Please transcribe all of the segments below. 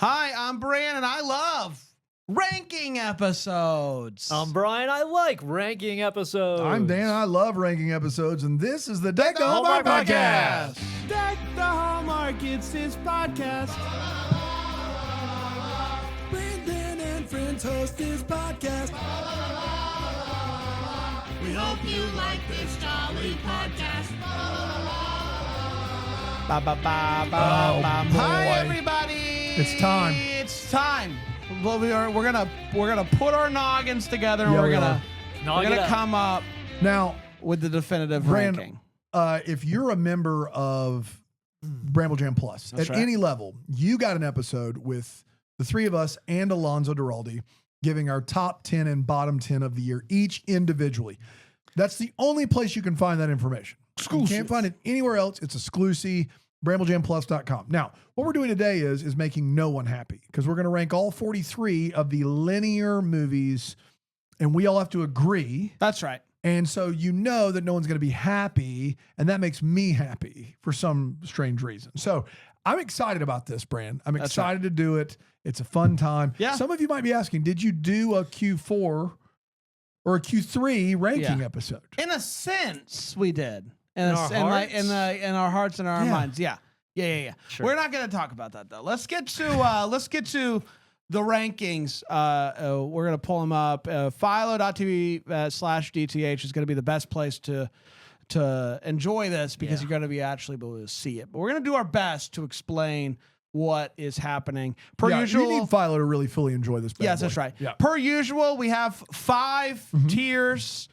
Hi, I'm Brian, and I love ranking episodes. I'm Brian. I like ranking episodes. I'm Dan. I love ranking episodes, and this is the Deck the Hallmark podcast. Deck the Hallmark, it's his podcast. Brandon and friends host this podcast. We hope you like this jolly podcast. Hi, everybody. It's time. It's time. Well, we're gonna put our noggins together, and Yeah, we're we gonna are. come up Now, with the definitive Brand, ranking. if you're a member of Bramble Jam Plus That's at right. any level, you got an episode with the three of us and Alonzo Duraldi giving our top 10 and bottom 10 of the year, each individually. That's the only place you can find that information. You can't find it anywhere else. It's exclusive. BrambleJamPlus.com. Now, what we're doing today is making no one happy because we're going to rank all 43 of the linear movies, and we all have to agree. That's right. And so you know that no one's going to be happy, and that makes me happy for some strange reason. So I'm excited about this, Brand. I'm That's excited to do it. It's a fun time. Yeah. Some of you might be asking, did you do a Q4 or a Q3 ranking Yeah. episode? In a sense, we did. In our hearts? In our hearts and our Yeah. minds. Yeah. Sure. We're not going to talk about that though. Let's get to the rankings. We're going to pull them up. Philo.tv/DTH is going to be the best place to enjoy this because you're going to be actually able to see it. But we're going to do our best to explain what is happening. Per Yeah, usual, you need Philo to really fully enjoy this. bad yes, boy. that's right. Yeah. Per usual, we have 5 tiers,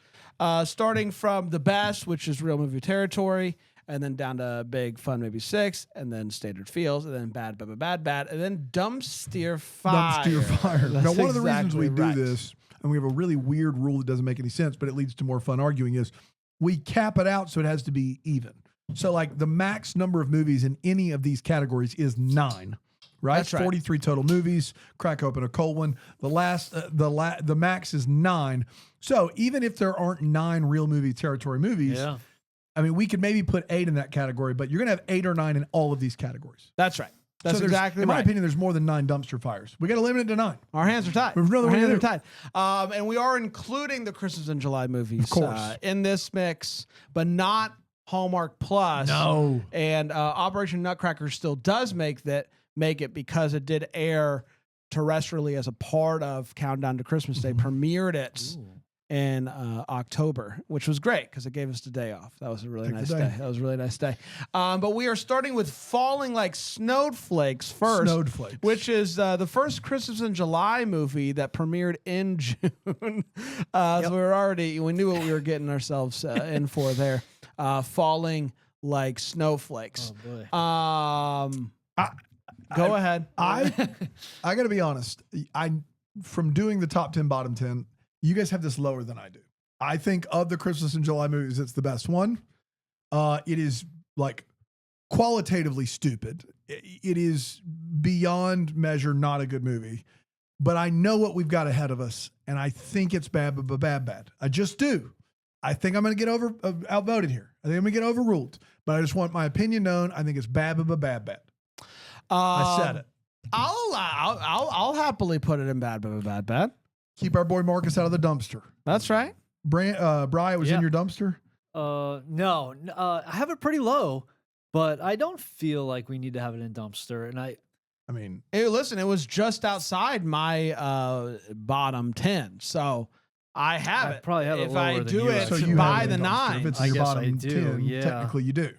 starting from the best, which is real movie territory, and then down to big fun maybe 6, and then standard feels, and then bad, and then dumpster fire. Dumpster fire. That's Now, one of the reasons we exactly right. do this, and we have a really weird rule that doesn't make any sense, but it leads to more fun arguing, is we cap it out so it has to be even. So, like, the max number of movies in any of these categories is 9. Right? That's right. 43 total movies. Crack open a cold one. The max is 9. So even if there aren't 9 real movie territory movies, Yeah. I mean, we could maybe put 8 in that category, but you're going to have 8 or 9 in all of these categories. That's right. That's So there's- exactly in my right. opinion, there's more than 9 dumpster fires. We got to limit it to 9. Our hands are tied. There's nothing Our we hands can are tied. And we are including the Christmas in July movies Of course. in this mix, but not Hallmark Plus. No. And Operation Nutcracker still does make it because it did air terrestrially as a part of Countdown to Christmas Day. Premiered it in October, which was great because it gave us the day off. That was a really Pick the nice day. day. That was a really nice day. But we are starting with Falling Like Snowflakes first. Snowflakes. Which is the first Christmas in July movie that premiered in June. So we knew what we were getting ourselves in for there. Falling Like Snowflakes. Oh boy. Go ahead. I got to be honest. From doing the top 10, bottom 10, you guys have this lower than I do. I think of the Christmas in July movies, it's the best one. It is like qualitatively stupid. It is beyond measure not a good movie. But I know what we've got ahead of us, and I think it's bad. I just do. I think I'm going to get outvoted here. I think I'm going to get overruled. But I just want my opinion known. I think it's bad. I said it. I'll happily put it in bad. Keep our boy Marcus out of the dumpster. That's right. Bri was in Yeah. your dumpster. No. I have it pretty low, but I don't feel like we need to have it in dumpster. And I mean, Hey, listen, it was just outside my bottom 10, so I have I it. probably have it if lower I than do you, it actually. so you by have it the in dumpster. If 9. it's in I your guess bottom I do, 10, yeah. technically you do.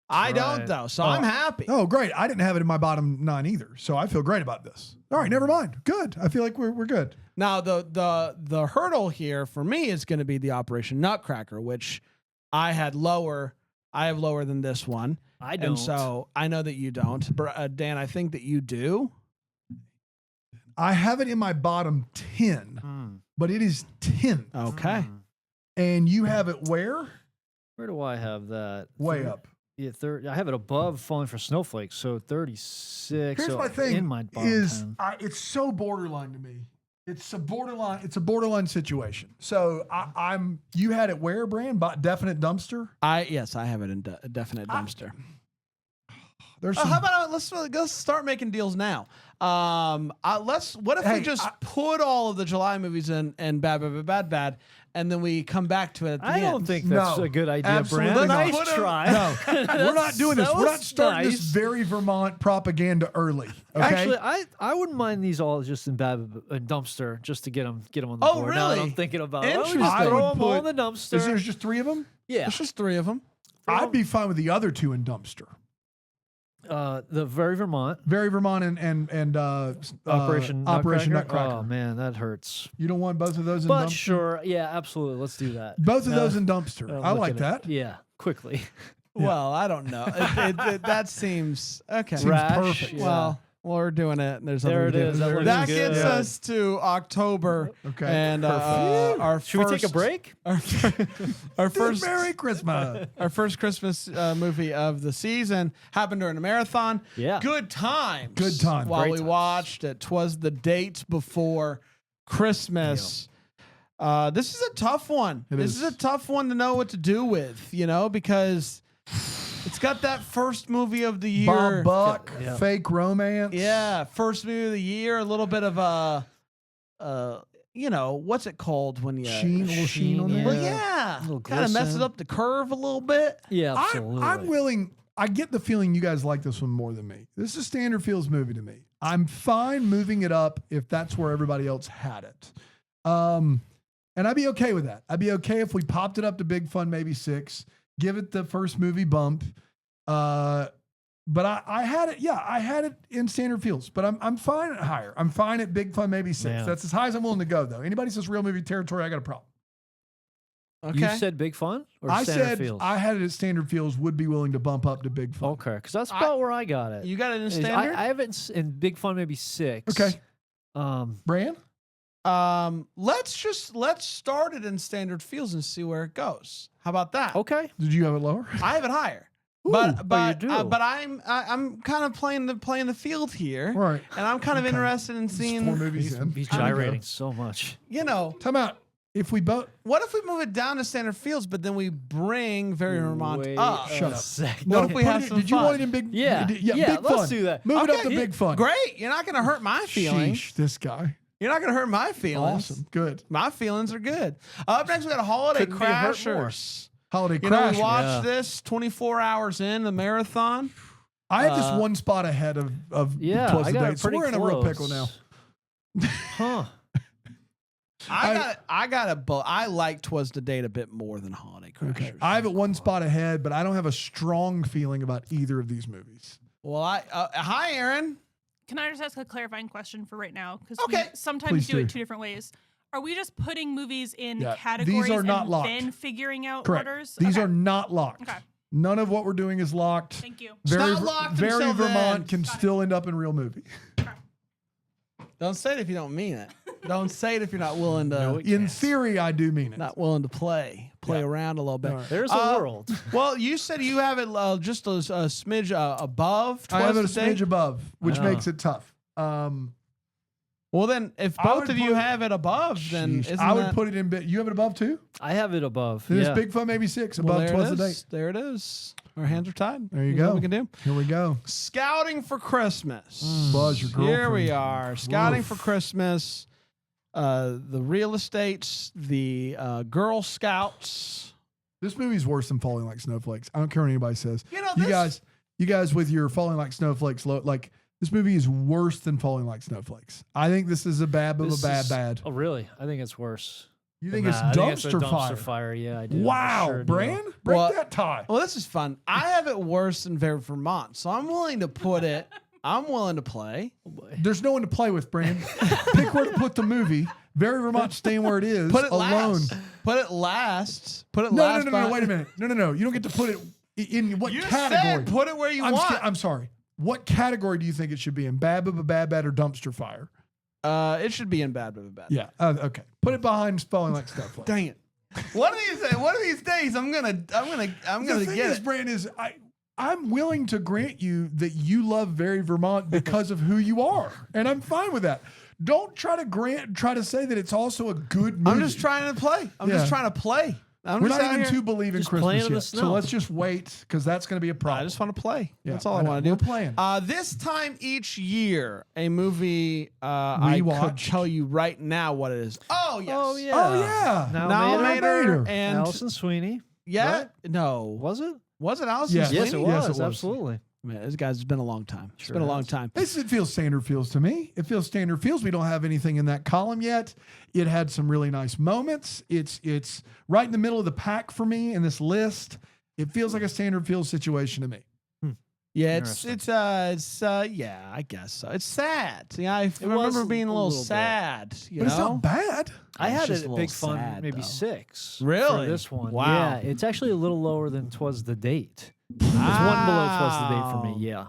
I don't Right. though, so I'm happy. Oh, great. I didn't have it in my bottom 9 either. So I feel great about this. All right, never mind. Good. I feel like we're good. Now the hurdle here for me is going to be the Operation Nutcracker, which I have lower than this one. I don't. And so I know that you don't. Dan, I think that you do. I have it in my bottom 10, but it is 10. Okay. And you have it where? Where do I have that? Way up. Yeah, I have it above Falling for Snowflakes, so 36. Here's so my thing in my bottom is 10. it's so borderline to me. It's a borderline situation. So you had it where, Brand? Definite dumpster? Yes, I have it in a definite dumpster. There's some. How about let's start making deals now. What if we just put all of the July movies in and bad, and then we come back to it at the end? I don't think that's a good idea, absolutely Brand. not. Nice try. No, we're not doing this. We're not That starting was this very Vermont propaganda early. Okay? Actually, I wouldn't mind these all just in bad and dumpster just to get them on the Oh, board. Now that really? I'm thinking about it, Interesting. just I throw would them all in put- the dumpster. Is there just 3 of them? Yeah, There's just 3 of them. I'd be fine with the other 2 in dumpster. the Very Vermont. Very Vermont and Operation Nutcracker. Oh man, that hurts. You don't want both of those in But dumpster? sure, yeah, absolutely. Let's do that. Both of those in dumpster. I'm I like looking at- that. Yeah, quickly. Well, I don't know. That seems okay. Seems Rash, perfect. yeah. Well, we're doing it. And there's There other it is. That looks That good. gets Yeah. us to October. Okay. And our Should first, we take a break? Our first Merry Christmas. our first Christmas movie of the season happened during a marathon. Yeah. Good times. Good time. While Great we times. watched it. 'Twas the date before Christmas. This is a tough one. This is a tough one to know what to do with, because it's got that first movie of the year. Bob Buck, Yeah. fake romance. Yeah, first movie of the year. A little bit of a, what's it called when you Sheen, a little sheen on Yeah. it. Well, yeah, A little kind of messes glisten. up the curve a little bit. Yeah, absolutely. I'm willing. I get the feeling you guys like this one more than me. This is a standard feels movie to me. I'm fine moving it up if that's where everybody else had it. And I'd be okay with that. I'd be okay if we popped it up to Big Fun maybe 6, give it the first movie bump. But I had it. Yeah, I had it in standard feels. But I'm fine at higher. I'm fine at Big Fun maybe 6. Man. That's as high as I'm willing to go though. Anybody says real movie territory, I got a problem. Okay. You said Big Fun or I Standard said Feels? I had it at standard feels. Would be willing to bump up to Big Fun. Okay, because that's about where I got it. You got it in Is- standard? I have it in Big Fun maybe 6. Okay, Bran. Let's start it in standard feels and see where it goes. How about that? Okay. Did you have it lower? I have it higher. Ooh, but you do. but I'm kind of playing the field here, All right. and I'm kind of Okay. interested in It's seeing 4 movies in. He's There we go. gyrating so much. Time out. If we both. What if we move it down to standard fields, but then we bring Very Vermont Wait up? Shut a up. second. What if we put have it- some Did you fun? want it in big? Yeah. Big Yeah, Fun. let's do that. Move it up Okay. to Big Fun. Great. You're not going to hurt my feelings. Sheesh, this guy. You're not going to hurt my feelings. Awesome. Good. My feelings are good. Up next, we got a Holiday Couldn't be hurt more. Crashers. Holiday You know, Crash. we watched Yeah. this 24 hours in the marathon. I have this one spot ahead of Yeah, Twas I the got Date, it so pretty we're in a real pickle now. Huh. I got a both. I like Twas the Date a bit more than Holiday Crashers. Okay. I have it one spot ahead, but I don't have a strong feeling about either of these movies. Well, hi, Aaron. Can I just ask a clarifying question for right now? Because Okay. we sometimes Please do it do. 2 different ways. Are we just putting movies in Yeah, categories these are not and locked. then figuring out Correct. orders? These Okay. are not locked. Okay. None of what we're doing is locked. Thank you. It's not locked Very until Vermont then. can still end up in real movie. Don't say it if you don't mean it. Don't say it if you're not willing to. No, it In can't. theory, I do mean it. Not willing to play around a little bit. All right. There's a world. Well, you said you have it just a smidge above. I have it a Twas the Date? smidge above, which Ah. makes it tough. Well, then, if I both would of you put- have it above, then Sheesh. isn't I would that, put it in bit. You have it above too? I have it above. Then Yeah. it's Big Fun maybe 6 well, above there Twas it the is. Date. There it is. Our hands are tied. There you That's go. what we can do. Here we go. Scouting for Christmas. Buzz, your girlfriend. Here we are. Scouting Oof. for Christmas. The real estates, the Girl Scouts. This movie's worse than Falling Like Snowflakes. I don't care what anybody says. You know, You guys with your Falling Like Snowflakes, like this movie is worse than Falling Like Snowflakes. I think this is a bad of a This bad is- bad. Oh, really? I think it's worse. You than think it's that. I think it's a dumpster fire? fire. Yeah, I do. Wow, Sure do. Bran, break Well- that tie. Well, this is fun. I have it worse than Very Vermont, so I'm willing to put it. I'm willing to play. There's no one to play with, Bran. Pick where to put the movie. Very Vermont staying where it is. Put it alone. last. Put it last. Put it No, last. no. Wait a minute. No. You don't get to put it in what You category? said put it where you want. I'm sorry. What category do you think it should be in? Bad, or dumpster fire? It should be in bad. Yeah. Okay. Put it behind Falling Like Snowflakes. Dang it. One of these days, I'm gonna The thing get is, it. Brand, is I'm willing to grant you that you love Very Vermont because of who you are, and I'm fine with that. Don't try to say that it's also a good movie. I'm just trying to play. I'm Yeah. just trying to play. I'm We're just not out even here. to believe in Just playing Christmas in the yet. So snow. let's just wait because that's going to be a problem. I just want to play. Yeah, That's all I know. want to We're do. playing. This time each year, a movie I could watched. tell you right now what it is. Oh yes. Oh yeah. Oh, yeah. Now Now Mater. Mater and Allison Sweeney. yeah, right? no, Was it? was it Allison Yes. Sweeney? Yes, it Yes, was. it was. Absolutely. Man, this guy's been a long time. It's Sure been a long has. time. It feels standard feels to me. It feels standard feels. We don't have anything in that column yet. It had some really nice moments. It's right in the middle of the pack for me in this list. It feels like a standard feels situation to me. Yeah, it's Interesting. yeah, I guess so. It's sad. Yeah, I was remember being a a little little bit. sad. You But know, it's not bad. I It's had just it a at Big little Fun, sad, maybe though. 6. Really? For this one. Wow. Yeah, it's actually a little lower than Twas the Date. It's one below Twas the Date for me. Yeah.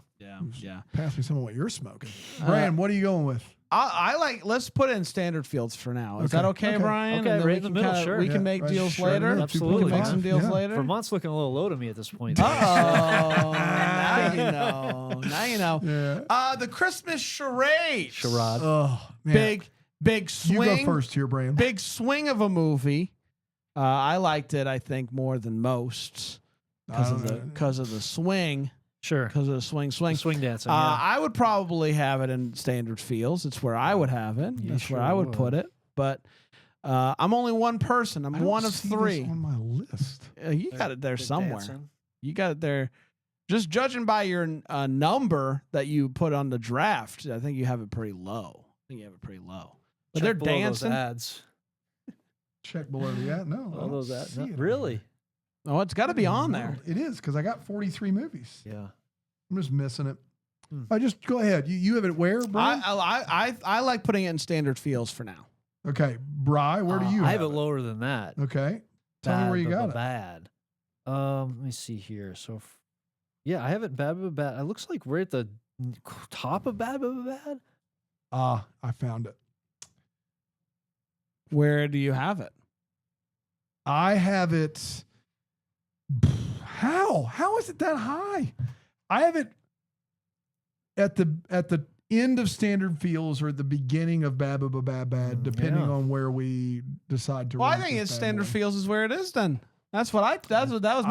Yeah. Pass me some of what you're smoking. Brian, what are you going with? I like. Let's put it in standard fields for now. Is that okay, Okay. Brian? Okay, And then right we in the can middle, kinda- sure. We can Yeah, make right, deals sure. later. Absolutely. We can make some deals Yeah. later. Vermont's looking a little low to me at this point. Oh, now you know. Now you know. Yeah. The Christmas charade. Charade. Oh, man. Big You swing. go first here, Brian. Big swing of a movie. I liked it. I think more than most because of the swing. Sure. Because of the swing. Swing dancing. Yeah. I would probably have it in standard feels. It's where I would have it. You That's where sure I would would. put it. But I'm only one person. I'm I don't one of see this 3. on my list. You got it there Big somewhere. dancing. You got it there. Just judging by your number that you put on the draft, I think you have it pretty low. But Check they're below those dancing. ads. Check below the ad. No, I All don't those ads. see it on Really? Oh, it's got to be here. on No, there. It is because I got 43 movies. Yeah. I'm just missing it. Hmm. I just go ahead. You have it where, Brian? I like putting it in standard feels for now. Okay, Bri, where do you I have have it lower than that. Okay, tell me where you got it. Bad. Let me see here. So, yeah, I have it bad, but bad. It looks like we're at the top of bad, but bad. Ah, I found it. Where do you have it? I have it. How? How is it that high? I have it at the end of standard feels or at the beginning of bad, depending yeah. on where we decide to. Well, I rank think this it's bad standard boy. feels is where it is. Then that was my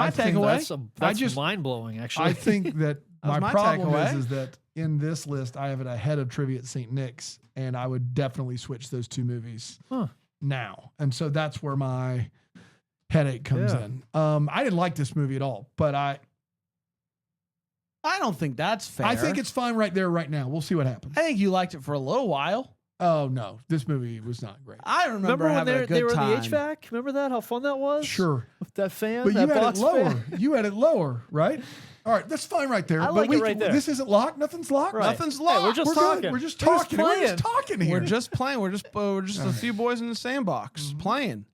I think takeaway. That's just- mind blowing, actually. I think that was my my problem takeaway. is that in this list I have it ahead of Trivia at St. Nick's, and I would definitely switch those 2 movies Huh. now, and so that's where my headache comes Yeah. in. I didn't like this movie at all, but I don't think that's fair. think it's fine right there, right now. We'll see what happens. I think you liked it for a little while. Oh no, this movie was not great. I remember when having a good they were time. in the HVAC? Remember that? How fun that was? Sure, With that fan, but that you had it box lower. fan. You had it lower, right? All right, that's fine right there. I but like we it right there. This isn't locked. Nothing's locked. Right. Nothing's Hey, locked. we're just We're talking. good. We're just We're just talking. We're just playing. talking here. We're just playing. We're just a few boys in the sandbox playing.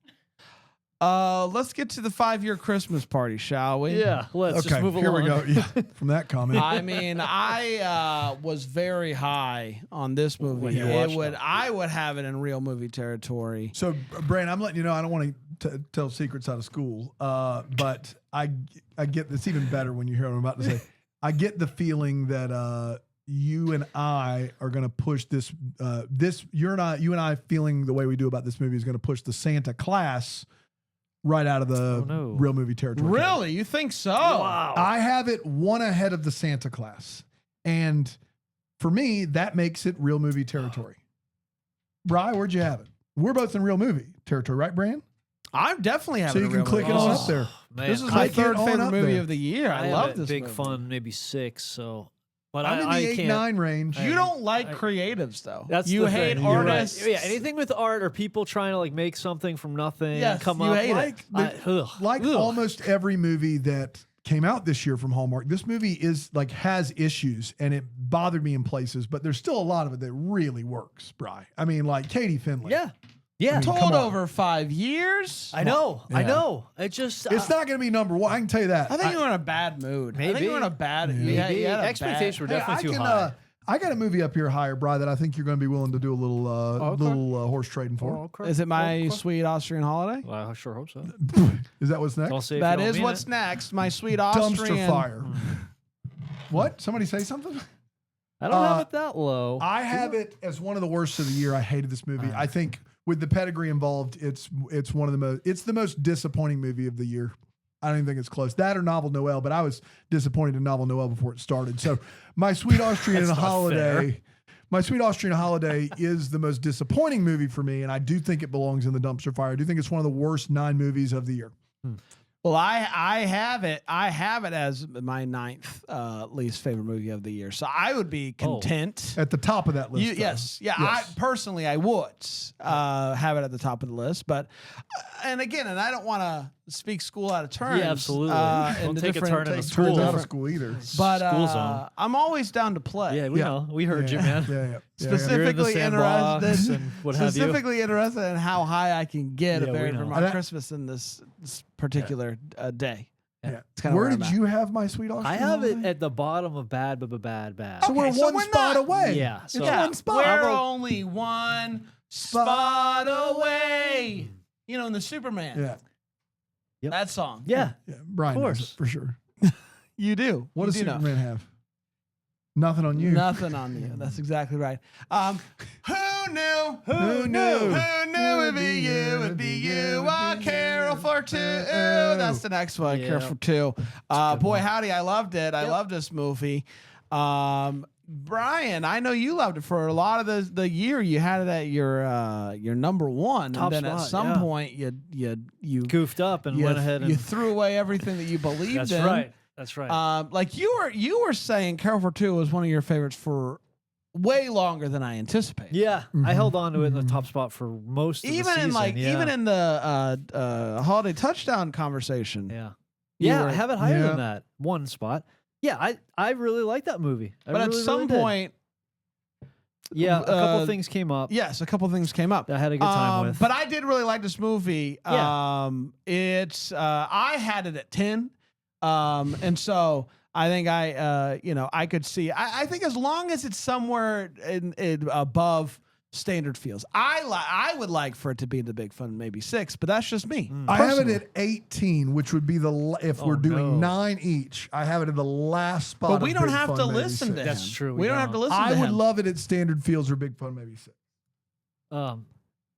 Let's get to the 5-year Christmas party, shall we? Yeah, let's okay. just move Here along. we go. Yeah, from that comment. I mean, I was very high on this movie. When you watched it. I would have it in real movie territory. So, Brian, I'm letting you know I don't want to tell secrets out of school, but I get it's even better when you hear what I'm about to say. I get the feeling that you and I are going to push this. You and I feeling the way we do about this movie is going to push the Santa class right out of the no. real movie territory. Really? You think so? Wow. I have it one ahead of the Santa class, and for me, that makes it real movie territory. Bri, where'd you have it? We're both in real movie territory, right, Brian? I definitely have So it. you in can real click it movie. on Oh, up there. Man, This is I my get third on favorite up movie there. of the year. I have love it this Big movie. Fun, maybe 6. So, but I'm in I the 8, can't. 9 range. You don't like creatives, though. That's you the hate thing. You're right. artists. Yeah, anything with art or people trying to like make something from nothing, Yes, come you up hate it. like ugh. Ugh. almost every movie that came out this year from Hallmark, this movie is like has issues and it bothered me in places, but there's still a lot of it that really works, Bri. I mean, like Katie Finley. Yeah, yeah. come Told on. over 5 years. I know, I Yeah. know. It just It's not going to be number 1. I can tell you that. I think you were in a bad mood. I think Maybe. you were in a bad. maybe you had a expectations were bad, definitely too I high. I got a movie up here higher, Bri, that I think you're going to be willing to do a little okay. horse trading for. Oh, okay. Is it my Okay. sweet Austrian holiday? Well, I sure hope so. Is that what's next? Don't say if That you don't is mean what's it. next. My sweet Dumpster Austrian. fire. What? Somebody say something? I don't have it that low. I have it as one of the worst of the year. I hated this movie. I think with the pedigree involved, it's one of the most disappointing movie of the year. I don't even think it's close. That or Novel Noel, but I was disappointed in Novel Noel before it started. So My Sweet Austrian Holiday. My Sweet Austrian Holiday is the most disappointing movie for me, and I do think it belongs in the dumpster fire. I do think it's one of the worst 9 movies of the year. Well, I have it as my 9th least favorite movie of the year. So I would be content At the top of that list. though. Yes. Yes. I would have it at the top of the list, but and I don't want to speak school out of turn. Yeah, absolutely. Don't take a turn in a Turns school. out of school either. But School zone. I'm always down to play. Yeah, we know. We heard you, man. Yeah. Specifically You're in the sandbox interested, and what have you. specifically interested in how high I can get Yeah, a we Berry know. Vermont And Christmas in this particular day. Yeah. It's kinda Where where I'm did at. you have My Sweet Austrian I have it Holiday? at the bottom of bad. So we're Okay, so one we're spot not- away. Yeah, so- It's one spot. We're about- only one spot away. You know, in the Superman. Yeah. Yep. That song. Yeah. Yeah. Brian Of knows course. it for sure. You do. What You does do know. Superman have? Nothing on you. Nothing on you. That's exactly right. Who knew? Who knew? Who knew it'd be you? It'd be you. A Carol for two. That's the next one. Yeah. Carol for two. Boy, howdy! I loved it. I loved this movie. Brian, I know you loved it for a lot of the year. You had it at your number one, Top and then at spot, some yeah. point you Goofed up and went ahead and. you threw away everything that you believed That's in. right. That's right. Like you were saying, Carol for Two was one of your favorites for way longer than I anticipated. Yeah, I held on to it in the top spot for most of the Even season. in yeah. even in the holiday touchdown conversation. Yeah. You Yeah, were- I have it higher yeah. than that. One spot. Yeah, I really like that movie. I But at really, some really did. point, yeah, a couple uh, things came up yes, a couple things came up. that I had a good time with. But I did really like this movie. Yeah. It's I had it at 10. And so I think I could see. I think as long as it's somewhere in above standard feels, I would like for it to be the Big Fun, maybe 6, but that's just me. I have it personally. at 18, which would be if we're doing no. 9 each. I have it in the last spot. But we of don't Big have Fun, to maybe listen to 6. him. That's true, We we don't have to don't. listen I to would him. love it at standard feels or Big Fun, maybe 6.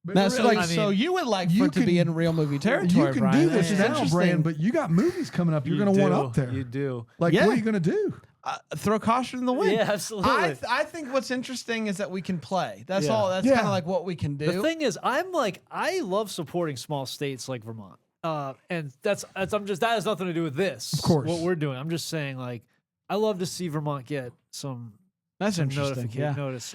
But That's really, like, so you would like for you it to be can- in real movie territory. you can Brian. do this It's now, interesting. Brand, but you got movies coming up. You're going to want up there. You do. Like, Yeah. what are you going to do? Throw caution in the wind. Yeah, absolutely. I think what's interesting is that we can play. That's Yeah. all. That's Yeah. kind of like what we can do. The thing is, I love supporting small states like Vermont. And that has nothing to do with this. Of course. What we're doing. I'm just saying, like, I love to see Vermont get some That's interesting. notification Yeah. notice.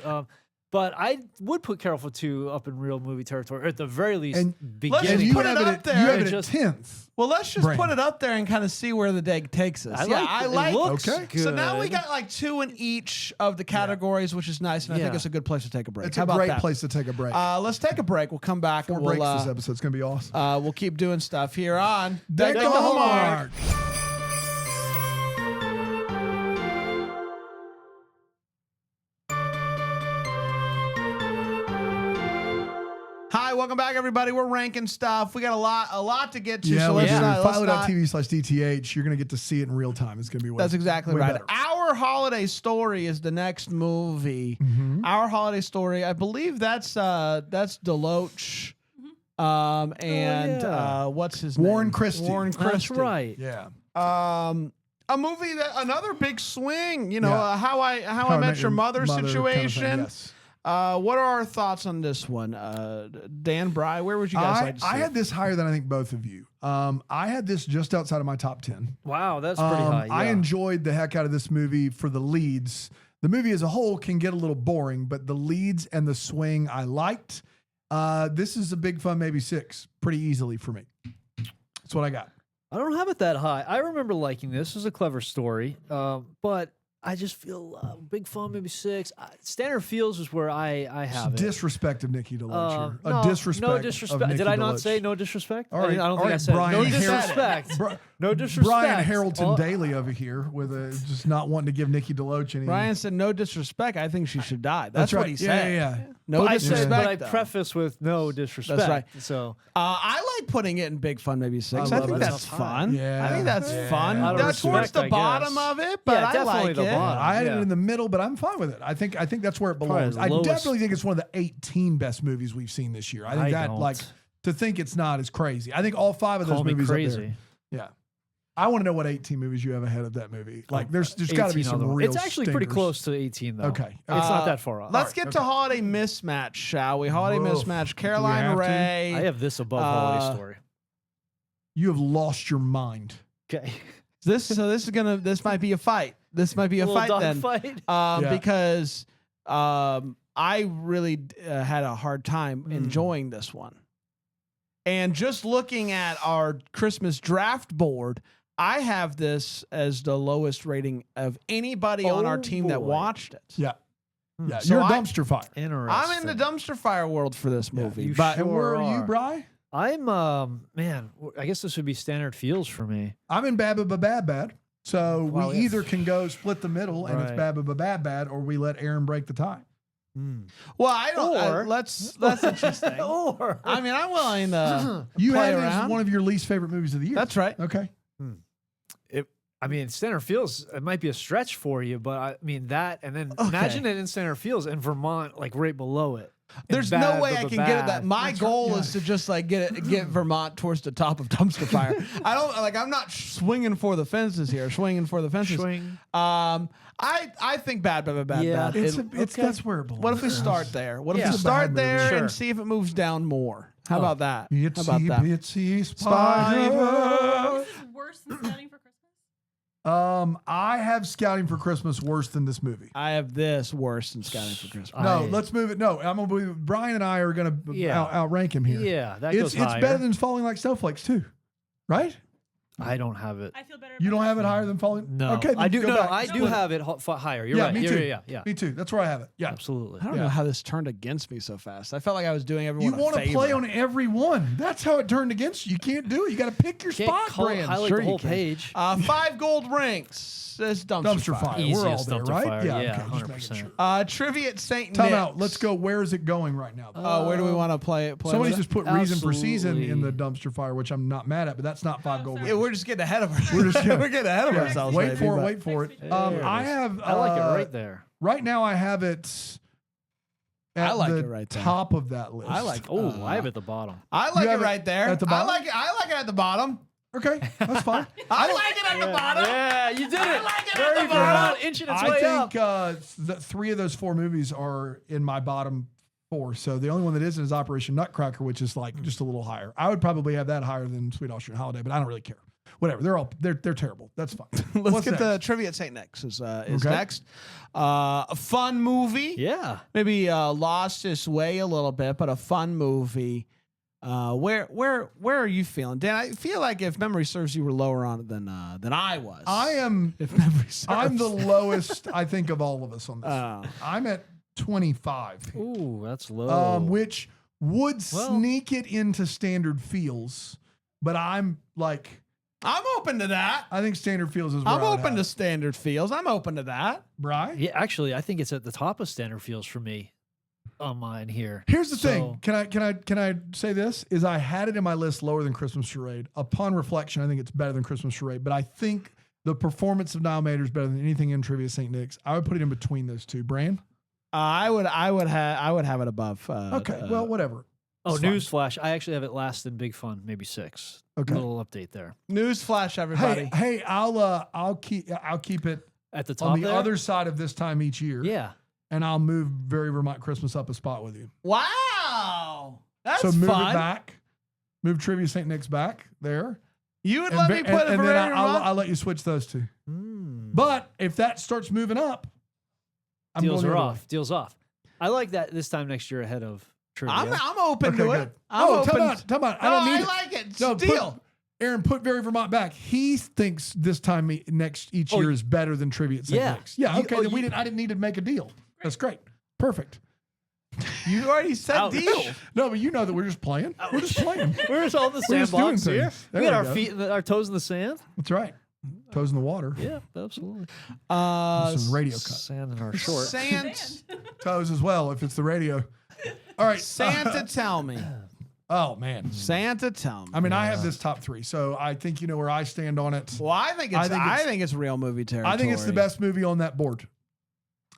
But I would put Carol for Two up in real movie territory, or at the very least, And- Let's And beginning. you put have it it up at, there you have and it at just- 10th. Well, let's just Brand. put it up there and kind of see where the day takes us. I yeah, like I it. like. It looks Okay. good. So now we got like 2 in each of the categories, which is nice, and I think Yeah. it's a good place to take a break. It's How a about great that? place to take a break. Let's take a break. We'll come back 4 and breaks we'll this episode. It's going to be awesome. we'll keep doing stuff here on Deck the Hallmark. Hi, welcome back, everybody. We're ranking stuff. We got a lot to get to. Yeah, so we let's do. not, let's not- Philo.tv/DTH. You're going to get to see it in real time. It's going to be way, That's exactly way right. better. Our Holiday Story is the next movie. Our Holiday Story, I believe that's Deloach. And yeah. what's his Warren name? Christie. Warren That's Christie. right. Yeah. A movie that another big swing. You know, Yeah. How I Met Your Mother kind of thing, situation. yes. What are our thoughts on this one? Dan, Bry, where would you guys like to see I it? had this higher than I think both of you. I had this just outside of my top 10. Wow, that's pretty high. I yeah. enjoyed the heck out of this movie for the leads. The movie as a whole can get a little boring, but the leads and the swing I liked. This is a Big Fun, maybe 6, pretty easily for me. That's what I got. I don't have it that high. I remember liking this. This is a clever story, but I just feel Big Fun, maybe 6. Standard Feels is where I have it. Disrespect of Nikki DeLoach here. No, A disrespect. No of disrespect. Nikki Did I not DeLoach. say no disrespect? All right, I don't all think I right, said Brian no Harrelson. disrespect. Bri- No disrespect. Brian Harrelson Oh, Daly over here with just not wanting to give Nikki DeLoach any. Brian said no disrespect. I think she should die. That's right. what he Yeah, said. yeah. No But I disrespect. said, but I though. preface with no disrespect. right. So I like putting it in Big Fun Maybe 6. I love think it. that's That's fine. fun. Yeah. I think that's Yeah. fun. Out of That's towards respect, the I bottom guess. of it, but Yeah, I definitely like the it. bottom. I had it Yeah. in the middle, but I'm fine with it. I think that's where it Probably belongs. the I lowest. definitely think it's one of the 18 best movies we've seen this year. I think I don't. like to think it's not is crazy. I think all 5 of those Call me movies up crazy. there. Yeah. I want to know what 18 movies you have ahead of that movie. Like there's got to be 18 some other ones. real It's actually pretty stinkers. close to 18 though. Okay. It's not that far off. Let's get to Holiday Mismatch, shall we? Holiday Woof. Mismatch. Do Caroline we have to? Ray. I have this above Holiday Story. You have lost your mind. Okay. This might be a fight. This might be a fight then. Fight. Yeah. Because I really had a hard time enjoying this one. And just looking at our Christmas draft board, I have this as the lowest rating of anybody on our Oh, team that boy. watched it. Yeah. Yeah. So You're a I- dumpster fire. Interesting. I'm in the dumpster fire world for this movie. you but sure And where are you, are. Bri? I'm man. I guess this would be standard feels for me. I'm in bad, bad, bad, bad. So Wow, we yeah. either can go split the middle and it's Right. bad, bad, bad, bad, or we let Aaron break the tie. well, I don't. Or- That's interesting. Or I mean, I'm willing to You play had it around. as one of your least favorite movies of the year. That's right. Okay. I mean, standard feels. It might be a stretch for you, but I mean that, and then imagine it in standard feels and Vermont like right below it. And There's no bad, way but I the can get it. That bad. my That's right, goal yeah. is to just like get Vermont towards the top of dumpster fire. I don't like. I'm not swinging for the fences here. Swinging for the fences. Swing. I think bad. Yeah. It's It- it's that's where it belongs. what if we start there? What if Yeah. we It's a start bad movie. there Sure. and see if it moves down more? How about that? How Itsy about that? bitsy spider. This is worse than Scouting for Christmas. I have Scouting for Christmas worse than this movie. I have this worse than Scouting for Christmas. No, I- let's move it. No, I'm gonna believe Brian and I are gonna Yeah. outrank him here. Yeah, that It's goes higher. better than Falling Like Snowflakes too, right? I don't have it. I feel better. You about don't it. have it higher than Falling. No, okay, then I do. go No, back. I do Split it. have it higher. You're Yeah, right. me too. Yeah. Me too. That's where I have it. Yeah. Absolutely. I don't know how this turned against me so fast. I felt like I was doing everyone You want to a play favor. on every one. That's how it turned against you. You can't do it. You got to pick your Can't spot, Brand. highlight Sure the you whole can. page. 5 gold rings. It's dumpster, Dumpster fire. Easiest We're all there, dumpster right? fire. Yeah, Yeah, okay, just making 100%. sure. Trivia at St. Time Nick's. out. Let's go. Where is it going right now? Where do we want to play it? Somebody with just it? put reason for season in the Absolutely. dumpster fire, which I'm not mad at, but that's not 5 gold. sorry. Yeah, rings. we're just getting ahead of ourselves. We're just getting- we're getting ahead of Yeah. ourselves. Wait maybe, for it. but- Wait for it. There it I is. have. I like it right there. Right now, I have it. At I like the it right there. top of that list. I like. Oh, I have it at the bottom. I You like it have it right there. at the bottom? I like it at the bottom. Okay, that's fine. I like it at the bottom. Yeah, you did it. like it at Very the bottom. Vermont, inching its I way think up. the 3 of those 4 movies are in my bottom 4. So the only one that isn't is Operation Nutcracker, which is like just a little higher. I would probably have that higher than Sweet Austrian Holiday, but I don't really care. Whatever. They're terrible. That's fine. Let's What's get next? the trivia at St. Nick's is Okay. next. A fun movie. Yeah. Maybe lost its way a little bit, but a fun movie. Where are you feeling, Dan? I feel like if memory serves, you were lower on it than I was. I am. If memory serves. I'm the lowest, I think, of all of us on this. Oh. I'm at 25, Ooh, that's low. which would Well- sneak it into standard feels, but I'm like, I'm open to that. I think standard feels is where I'm I would open have to it. standard feels. I'm open to that. Bri? Yeah, actually, I think it's at the top of standard feels for me on mine here. Here's the So- thing. Can I say this? Is I had it in my list lower than Christmas Charade. Upon reflection, I think it's better than Christmas Charade, but I think the performance of Niall Mater is better than anything in Trivia St. Nick's. I would put it in between those two. Bran? I would have it above. Okay. Well, whatever. Oh, It's fine. newsflash. I actually have it last in Big Fun, maybe 6. Okay. Little update there. Newsflash, everybody. Hey, I'll keep it At the top on the there? other side of this time each year. Yeah. And I'll move Very Vermont Christmas up a spot with you. Wow, that's so move fun. it back. Move Trivia St. Nick's back there. You would And let ve- me and- put it and for then every month? I'll let you switch those two. Mm. But if that starts moving up, I'm Deals going are the other off. way. Deals off. I like that this time next year ahead of trivia. I'm open Okay, to good. it. I'm open. Time out. I No, don't need I it. like it. No, Deal. Aaron, put Very Vermont back. He thinks this time each year is better than Trivia at St. Yeah. Nick's. Yeah, You- okay. oh, Then you- I didn't need to make a deal. That's great. Perfect. You already said Ouch. deal. No, but you know that we're just playing. We're just playing. We're just all in the We're just doing sandbox here. things. There We got we our go. feet, our toes in the sand. That's right. Toes in the water. Yeah, absolutely. Some radio cut. Sand in our shorts. Sand. Toes as well if it's the radio. All right. Santa, tell me. Oh man. Santa, tell me. I mean, I have this top 3, so I think you know where I stand on it. Well, I think it's real movie territory. I think it's the best movie on that board.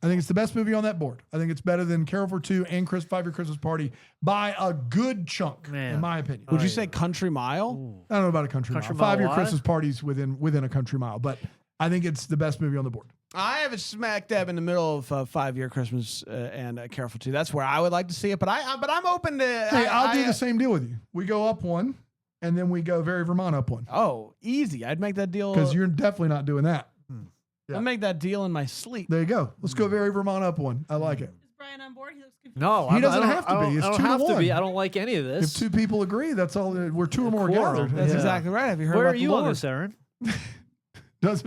I think it's the best movie on that board. I think it's better than Carol for Two and 5 Year Christmas Party by a good chunk, in my opinion. Would you say Country Mile? Ooh. I don't know about a country mile. 5 Year why? Christmas Party's within a country mile, but I think it's the best movie on the board. I have it smack dab in the middle of 5 Year Christmas and Carol for Two. That's where I would like to see it, but I'm open to. Hey, I'll do the same deal with you. We go up one, and then we go Very Vermont up one. Oh, easy! I'd make that deal Because you're definitely not doing that. I'll make that deal in my sleep. There you go. Let's go Very Vermont up one. I like it. Is Brian on board? He looks confused. No, He I doesn't don't- have to I don't- be. It's I don't 2 to have to 1. be. I don't like any of If this. 2 people agree, that's all. We're 2 or more quorum. gathered. That's Yeah. exactly right. Have you heard Where about are you the on Lord? this, Aaron?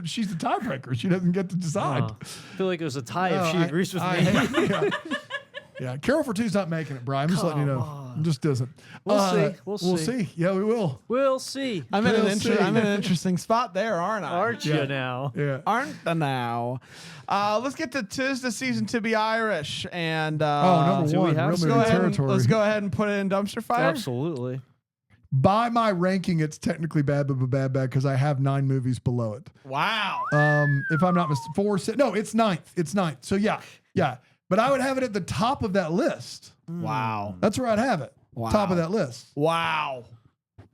She's the tiebreaker. She doesn't get to decide. I feel like it was a tie No, if she agrees with me. Yeah, Carol for Two's not making it, Brian. I'm just letting you know. Come It just doesn't. We'll see. We'll We'll see. see. Yeah, we will. We'll see. I'm in We'll an interesting spot there, aren't I? Aren't you now? Yeah. Aren't I now? Let's get to 'Tis the Season to Be Irish, and Number do we one, have- real let's movie go ahead and, territory. let's go ahead and put it in dumpster fire. Absolutely. By my ranking, it's technically bad, but bad because I have 9 movies below it. Wow. If I'm not mistaken, 4, 6. No, it's 9th. It's 9th. So yeah. But I would have it at the top of that list. Wow. That's where I'd have it. Wow. Top of that list. Wow.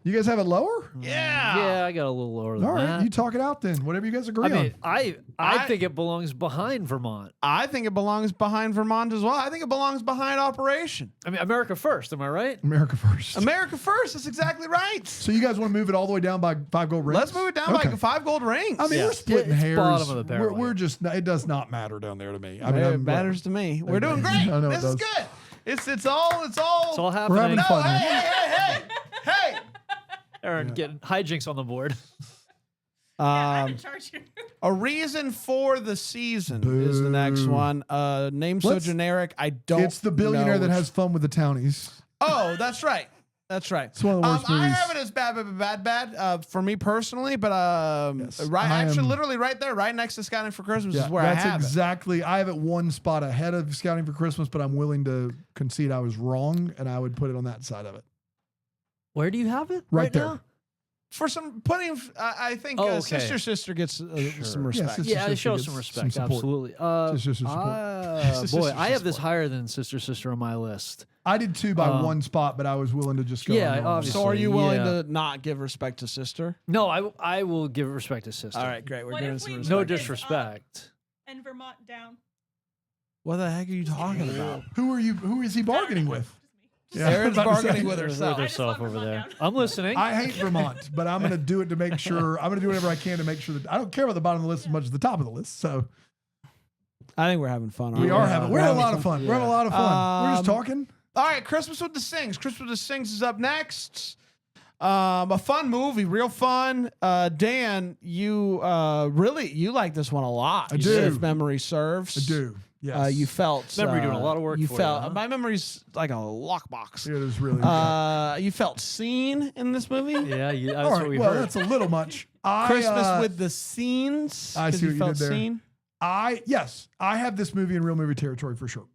You guys have it lower? Yeah. Yeah, I got a little lower than All right, that. you talk it out then. Whatever you guys agree I mean, on. I think it belongs behind Vermont. I think it belongs behind Vermont as well. I think it belongs behind Operation. I mean, America first. Am I right? America first. America First. That's exactly right. So you guys want to move it all the way down by 5 gold rings? Let's move it down by 5 gold rings. I mean, Yeah. we're splitting It's hairs. bottom of the barrel We're here. just. It does not matter down there to me. I mean, it I'm, matters to me. We're doing great. I know it This is does. good. It's all. It's all happening. having No, fun. hey. Aaron getting hijinks on the board. I'm in charge here. A Reason for the Season is the next one. Name so Let's- generic. I don't. It's the billionaire know that which- has fun with the townies. Oh, that's right. That's right. It's one of the worst I movies. have it as bad for me personally, but Yes, right, I actually, am- literally right there, right next to Scouting for Christmas Yeah, is where that's I have exactly. I have it 1 spot ahead of Scouting for Christmas, but I'm willing to concede I was wrong, and I would put it on that side of it. Where do you have it? Right there. now? it. For some putting, I think Oh, okay. Sister gets some respect. Sister, Yeah, Sister show gets some some respect. support. Absolutely. Sister support. Boy, I have this higher than Sister on my list. I did 2 by 1 spot, but I was willing to just go. Yeah, on normal. obviously. So are you willing Yeah. to not give respect to Sister? No, I will give respect to Sister. All right, great. We're What giving if some we respect. No Respect. disrespect. And Vermont down. What the heck are you talking about? Who is he bargaining with? Yeah, Aaron's I was about to say. bargaining with With herself. herself want over there. Vermont I'm listening. I hate Vermont, but I'm going to do it to make sure. I'm going to do whatever I can to make sure that I don't care about the bottom of the list as much as the top of the list. So I think we're having fun. we are having. We're having a lot of fun. fun. We're having a lot of fun. We're just talking. All right, Christmas with the Sings. Christmas with the Sings is up next. A fun movie, real fun. Dan, you you like this one a lot. I You do. said if memory serves. I do. Yes. You felt Memory doing a lot of work You for you, felt huh? my memory's like a lockbox. It is really. You felt seen in this movie. Yeah, that's All what right. we Well, heard. that's a little much. Christmas with the scenes. I 'cause see what you felt did there. seen. Yes, I have this movie in real movie territory for sure.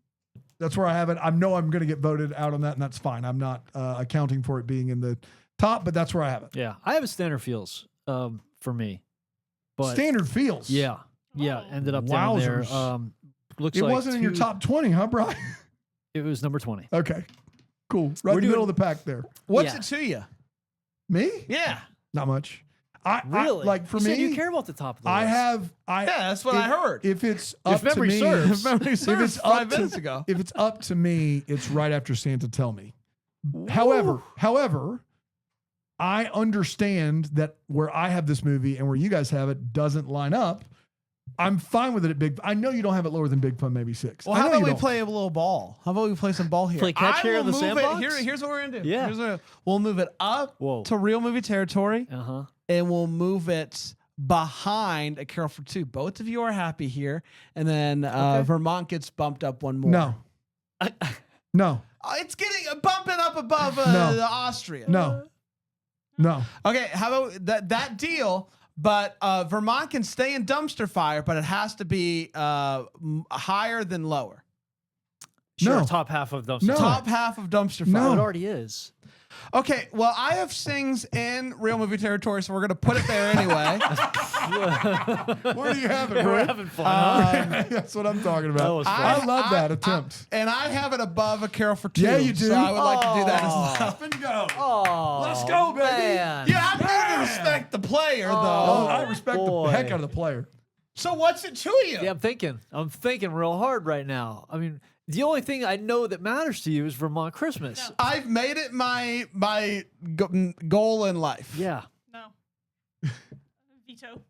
That's where I have it. I know I'm going to get voted out on that, and that's fine. I'm not accounting for it being in the top, but that's where I have it. Yeah, I have a standard feels for me, but Standard feels. yeah, ended up down there. Wowzers. Looks It like wasn't in your 2 top 20, huh, Brian? It was number 20. Okay. Cool. Right in the middle of the pack there. What's Yeah. it to you? Me? Yeah. Not much. I Really? like for you me. said you care about the top of the I list. have. Yeah, that's what I heard. If it's up memory to me, serves. Memory serves it's up 5 to- minutes ago. if it's up to me, it's right after Santa Tell Me. However, I understand that where I have this movie and where you guys have it doesn't line up. I'm fine with it at Big. I know you don't have it lower than Big Fun, maybe 6. Well, I how know about you we don't. play a little ball? How about we play some ball here? Play catch I here will in the move sandbox? Here's what we're gonna do. Yeah. We'll move it up Whoa. to real movie territory, Uh-huh. and we'll move it behind A Carol for Two. Both of you are happy here, and then Vermont gets bumped up one more. No. No. It's getting bumping up above No. the Austria. No. No. Okay, how about that deal? But Vermont can stay in dumpster fire, but it has to be higher than lower. Sure, No. top half of dumpster. No. fire. Top half of dumpster No. fire. It already is. Okay, well, I have things in real movie territory, so we're gonna put it there anyway. Where do you have it, We're bro? having fun. huh? That's what I'm talking That about. was fun. I love that attempt. And I have it above A Carol for Two. Yeah, you do. So I would like to do that as Oh. well. Up and go. Oh, Let's go, baby. Man. Yeah, I need to respect the player, Oh, though. I respect boy. the heck out of the player. So what's it to you? Yeah, I'm thinking real hard right now. I mean, the only thing I know that matters to you is Vermont Christmas. No. I've made it my goal in life. Yeah. No. Veto.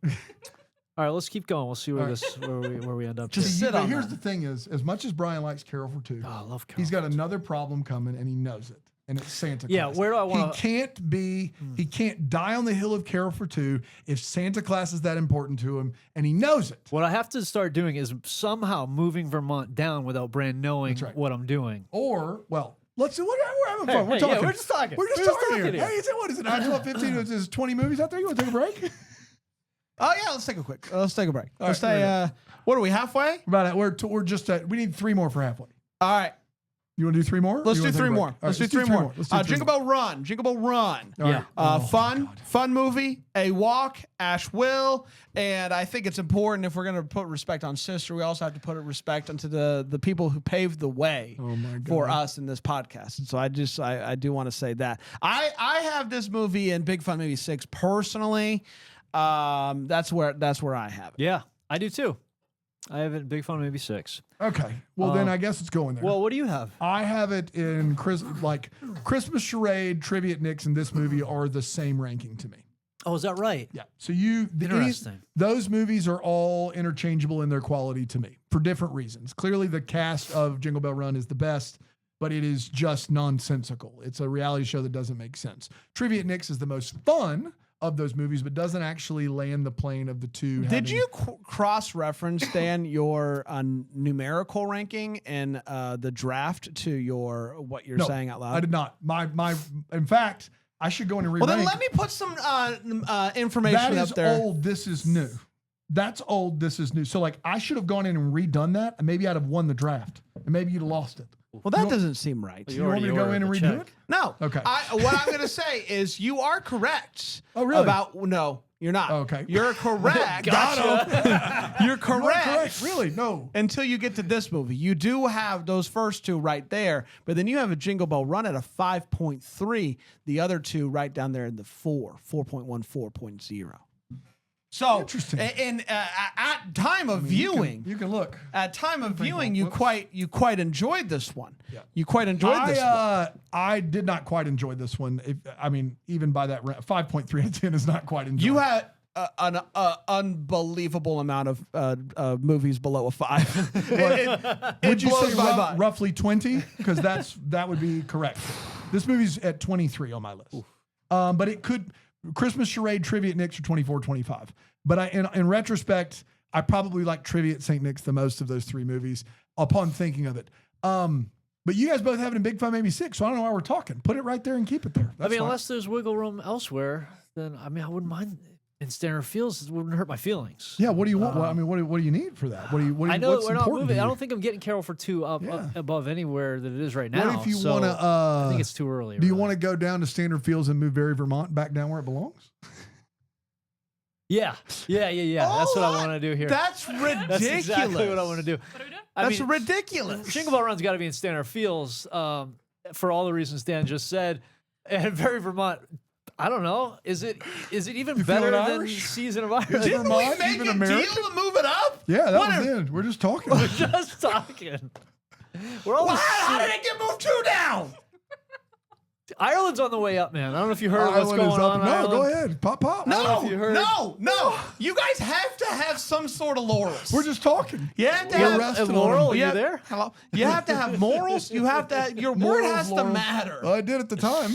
All right, let's keep going. We'll see where All right. this where we end up. Just here. sit But on here's that. the thing is, as much as Brian likes Carol for Two, Oh, I love Carol. he's got another problem coming and he knows it. And it's Santa Claus. Yeah, where do I wanna- He can't die on the hill of Carol for Two if Santa Claus is that important to him and he knows it. What I have to start doing is somehow moving Vermont down without Brand knowing That's right. what I'm doing. Or, well, let's do what we're having fun. We're hey, talking. yeah, we're just talking. We're just talking here. Hey, is it what is it? 9, 12, 15? There's 20 movies out there. You want to take a break? Oh yeah, let's take a break. Let's take All Let's right, stay. What are we halfway? About it. We're just at. We need 3 more for halfway. All right, You want to do 3 more? let's You do wanna take a 3 break? more. All right, Let's do 3 more. Let's do 3 Jingle more. Bell Run. Jingle Bell Run. All right. Oh, Fun movie, a walk, Ash will, and I think it's important if we're going to put respect on Sister, we also have to put respect onto the people who paved the way Oh my God. for us in this podcast. And so I do want to say that I have this movie in Big Fun Movie 6 personally. That's where I have it. Yeah, I do too. I have it in Big Fun maybe 6. Okay. Well, then I guess it's going there. Well, what do you have? I have it in Christmas Charade, Trivia at Nick's, and this movie are the same ranking to me. Oh, is that right? Yeah. So Interesting. those movies are all interchangeable in their quality to me for different reasons. Clearly, the cast of Jingle Bell Run is the best, but it is just nonsensical. It's a reality show that doesn't make sense. Trivia at Nick's is the most fun of those movies, but doesn't actually land the plane of the two. Did you cross-reference, Dan, your numerical ranking in the draft to what you're No, saying out loud? I did not. In fact, I should go in and Well, re-rank. then let me put some information That up is there. old. This is new. That's old. This is new. So I should have gone in and redone that, and maybe I'd have won the draft, and maybe you'd have lost it. Well, that doesn't seem right. Well, You want me to go already in and ordered redo the it? check. No. Okay. What I'm going to say is you are correct. Oh, really? No, you're not. Okay. You're correct. You're You are correct. Really? No. Until you get to this movie. You do have those first two right there, but then you have a Jingle Bell Run at a 5.3. The other two right down there in the 4.1, 4.0. So, Interesting. and at time of viewing, You can look. at time of viewing, whoops. you quite enjoyed this one. Yeah. You quite enjoyed this one. I did not quite enjoy this one. Even by that 5.3 out of 10 is not quite enjoyable. You had an unbelievable amount of movies below a 5. Would you say my mind. roughly 20? Because that would be correct. This movie's at 23 on my list. But it could Christmas Charade, Trivia at Nick's are 24, 25. But in retrospect, I probably like Trivia at St. Nick's the most of those 3 movies upon thinking of it. But you guys both have it in Big Fun maybe 6, so I don't know why we're talking. Put it right there and keep it there. That's fine. Unless there's wiggle room elsewhere, then I wouldn't mind. In Standard Fields, it wouldn't hurt my feelings. Yeah, what do you want? What do you need for that? I know what's we're not important to moving. I you? don't think I'm getting Carol for 2 up above anywhere that it is right now. What if you so want to? I think it's too early. Do you really. want to go down to Standard Fields and move Barry, Vermont back down where it belongs? Yeah. That's what I want to do here. That's ridiculous. That's exactly what I want to do. What are we doing? That's ridiculous. Jingle Bell Run's got to be in Standard Fields for all the reasons Dan just said. And Barry, Vermont, I don't know. Is it even You better feeling than Irish? Season of Ireland? Didn't we Vermont, make even a American? deal to move it up? Yeah, that What was a- in. We're just talking. Just talking. We're all How did it get moved 2 down? Ireland's on the way up, man. I don't know if you heard what's Ireland is going on. up. in No, Ireland. go ahead. Pop. know No, if you heard. no. You guys have to have some sort of laurels. We're just talking. You have to We're have resting on Laurel, them. are you Yeah. there? Hello. You have to have morals. You have to. Your word Morals, has to Laurel. matter. I did at the time.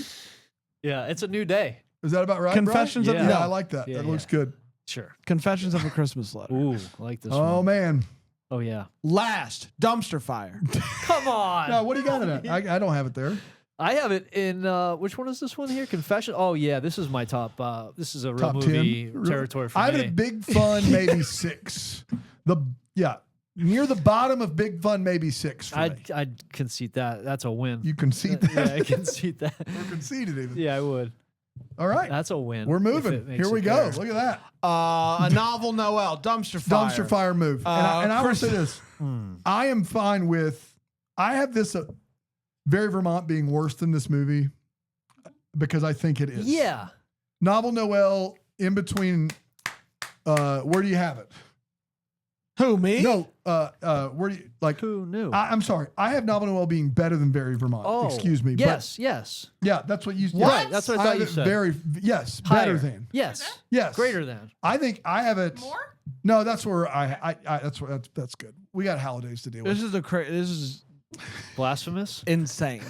Yeah, it's a new day. Is that about right? Confessions Brian? of- Yeah, Yeah. I like that. Yeah, That yeah. looks good. Sure. Confessions of a Christmas Letter. Ooh, I like this Oh one. man. Oh, yeah. Last dumpster fire. Come on. Now, what do you got in it? I don't have it there. I have it in, which one is this one here? Confession? Oh, yeah, this is my top. This is a real Top movie 10 territory for I have me. it at Big Fun, maybe 6. near the bottom of Big Fun, maybe 6 for me. I'd concede that. That's a win. You concede Yeah, that? I concede that. Or conceded even. Yeah, I would. All right. That's a win. We're if moving. it makes Here we it go. there. Look at that. A novel Noel, dumpster fire. Dumpster fire move. And I will Chris- say this. I am fine with, I have this Very Vermont being worse than this movie because I think it is. Yeah. Novel Noel in between, where do you have it? Who, me? No, where do you, like, Who knew? I'm sorry. I have Novel Noel being better than Very Vermont. Oh, Excuse me. Yes, yes. But yeah, that's what you What? Right, that's what I thought have you it said. yes, Higher. better than. Yes. Yes. Greater than. I think I have it. More? No, that's where that's good. We got holidays to deal with. This is this is Blasphemous. insane.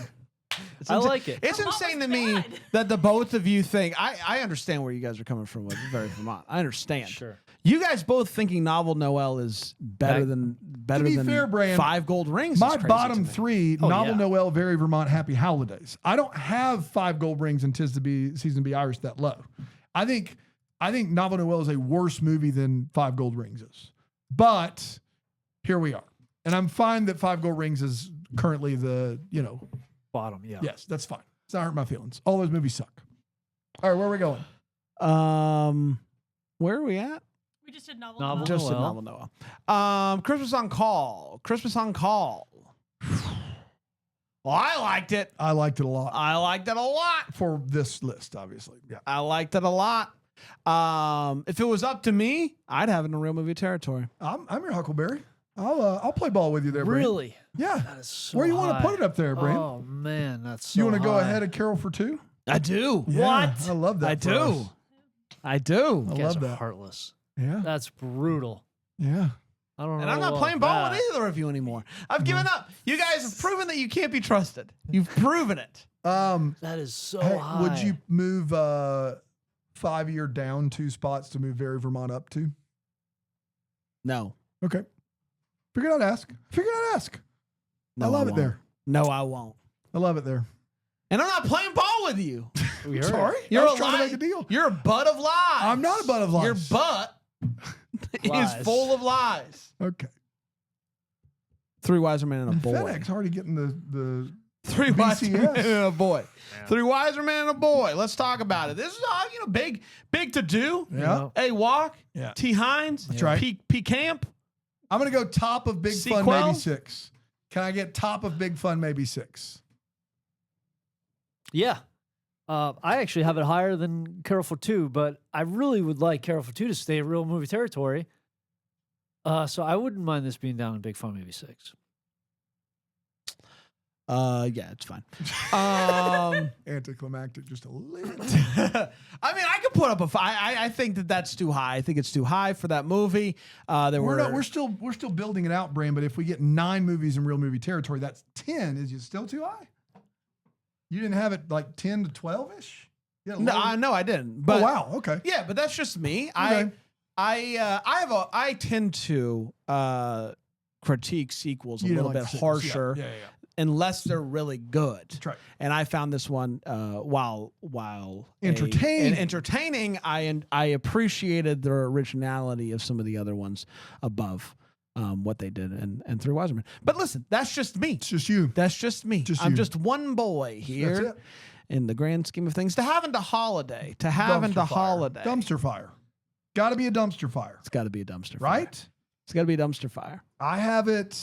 It's I insane. like it. It's Vermont insane was to me bad. that the both of you think I understand where you guys are coming from with Very Vermont. I understand. Sure. You guys both thinking Novel Noel is better Back- than be than fair, Bran, 5 gold rings. My is crazy bottom to me. 3: Oh, Novel yeah. Noel, Very Vermont, Happy Holidays. I don't have 5 gold rings and Tis to Be Season to Be Irish that low. I think Novel Noel is a worse movie than 5 gold rings is. But here we are, and I'm fine that 5 gold rings is currently the Bottom, yeah. yes, that's fine. It's not hurt my feelings. All those movies suck. All right, where are we going? Where are we at? We just did novel. Novel. Novel. Just a Noel. Novel Noel. Christmas on Call. Christmas on Call. Well, I liked it. I liked it a lot I liked it a lot. for this list, obviously. Yeah. I liked it a lot. If it was up to me, I'd have it in real movie territory. I'm your Huckleberry. I'll play ball with you there, Brand. Really? Yeah. That is so Where you want to high. put it up there, Brand? Oh man, that's so You want to go high. ahead of Carol for 2? I do. Yeah, I love that. I for do. us. I do. I You guys love are that. heartless. Yeah. That's brutal. Yeah. I don't know. And I'm not about playing ball that. with either of you anymore. I've given up. You guys have proven that you can't be trusted. You've proven it. That is so Hey, high. would you move 5-year down 2 spots to move Very Vermont up 2? No. Okay. Figured I'd ask. No, I love it won't. there. No, I won't. I love it there. And I'm not playing ball with you. We heard Sorry. it. I You're was a trying to lie- make a deal. You're a butt of lies. I'm not a butt of lies. Your butt is Lies. full of lies. Okay. 3 wiser men and a And boy. FedEx already getting the 3 wiser men BCS. and a boy. 3 wiser men and a boy. Let's talk about it. This is big to do. Yeah. A walk. Yeah. T Hines. That's right. P Camp. I'm going to go top of Big Fun, Sequel? maybe 6. Can I get top of Big Fun, maybe 6? Yeah. I actually have it higher than Carol for 2, but I really would like Carol for 2 to stay in real movie territory. So I wouldn't mind this being down in Big Fun, maybe 6. Yeah, it's fine. Anticlimactic just a little. I mean, I could put up a 5. I think that's too high. I think it's too high for that movie. We're still building it out, Bran, but if we get 9 movies in real movie territory, that's 10. Is it still too high? You didn't have it like 10 to 12-ish? Yeah, No, I didn't. But, oh, wow. Okay. Yeah, but that's just me. Okay. I tend to critique sequels a You don't little like bit sequels. harsher Yeah. unless they're really good. That's right. And I found this one while Entertaining. I appreciated the originality of some of the other ones above what they did and 3 Wise Men. But listen, that's just me. It's just you. That's just me. Just I'm you. just one boy here That's it. in the grand scheme of things. To having to holiday. To having to Dumpster fire. holiday. Dumpster fire. Got to be a dumpster fire, It's got to be a dumpster fire. right? It's got to be a dumpster fire. I have it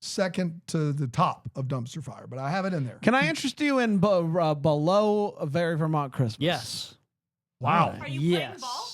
second to the top of dumpster fire, but I have it in there. Can I interest you in below a Very Vermont Christmas? Yes. Wow. Are you playing Yes. ball?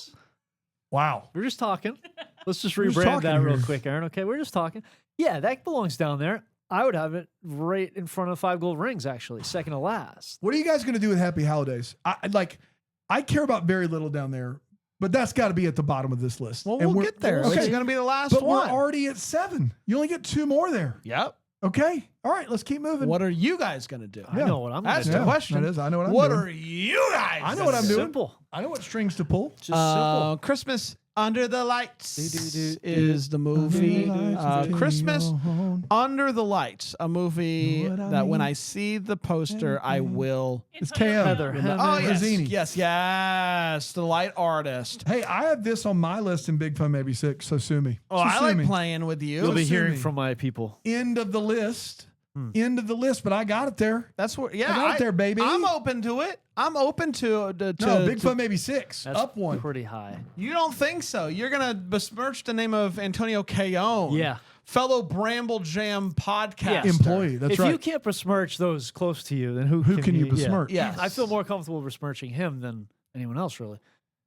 Wow. We're just talking. Let's just We're just rebrand talking that real here. quick, Aaron. Okay, we're just talking. Yeah, that belongs down there. I would have it right in front of 5 gold rings, actually, second to last. What are you guys going to do with Happy Holidays? I care about very little down there, but that's got to be at the bottom of this list. Well, And we'll we're- get there. Okay. It's going to be the last But one. we're already at 7. You only get 2 more there. Yep. Okay. All right. Let's keep moving. What are you guys going to do? I know what I'm going That's to the do. question. That is. I know what I'm What doing. are you guys? I know what I'm gonna doing. do? Simple. I know what strings to pull. Just simple. Christmas Under the Lights Do-do-do-do. is the movie. Do-do-do-do. Christmas Home. Under the Lights, a movie Know what I that when mean? I see the poster, I will. It's Antonio KO. Heather. Brown. Oh, yes. Mazzini. Yes. The light artist. Hey, I have this on my list in Big Fun Maybe 6, so sue me. Oh, So I sue like me. playing with you. You'll be sue hearing me. from my people. End of the list. End of the list, but I got it there. That's what. Yeah, I got it there, baby. I'm open to it. I'm open to No, Big to- Fun Maybe 6. That's Up one. pretty high. You don't think so? You're gonna besmirch the name of Antonio Cajon. Yeah. Fellow Bramble Jam podcast Employee. That's if right. you can't besmirch those close to you, then who can you yeah. besmirch? Yes. I feel more comfortable besmirching him than anyone else, really.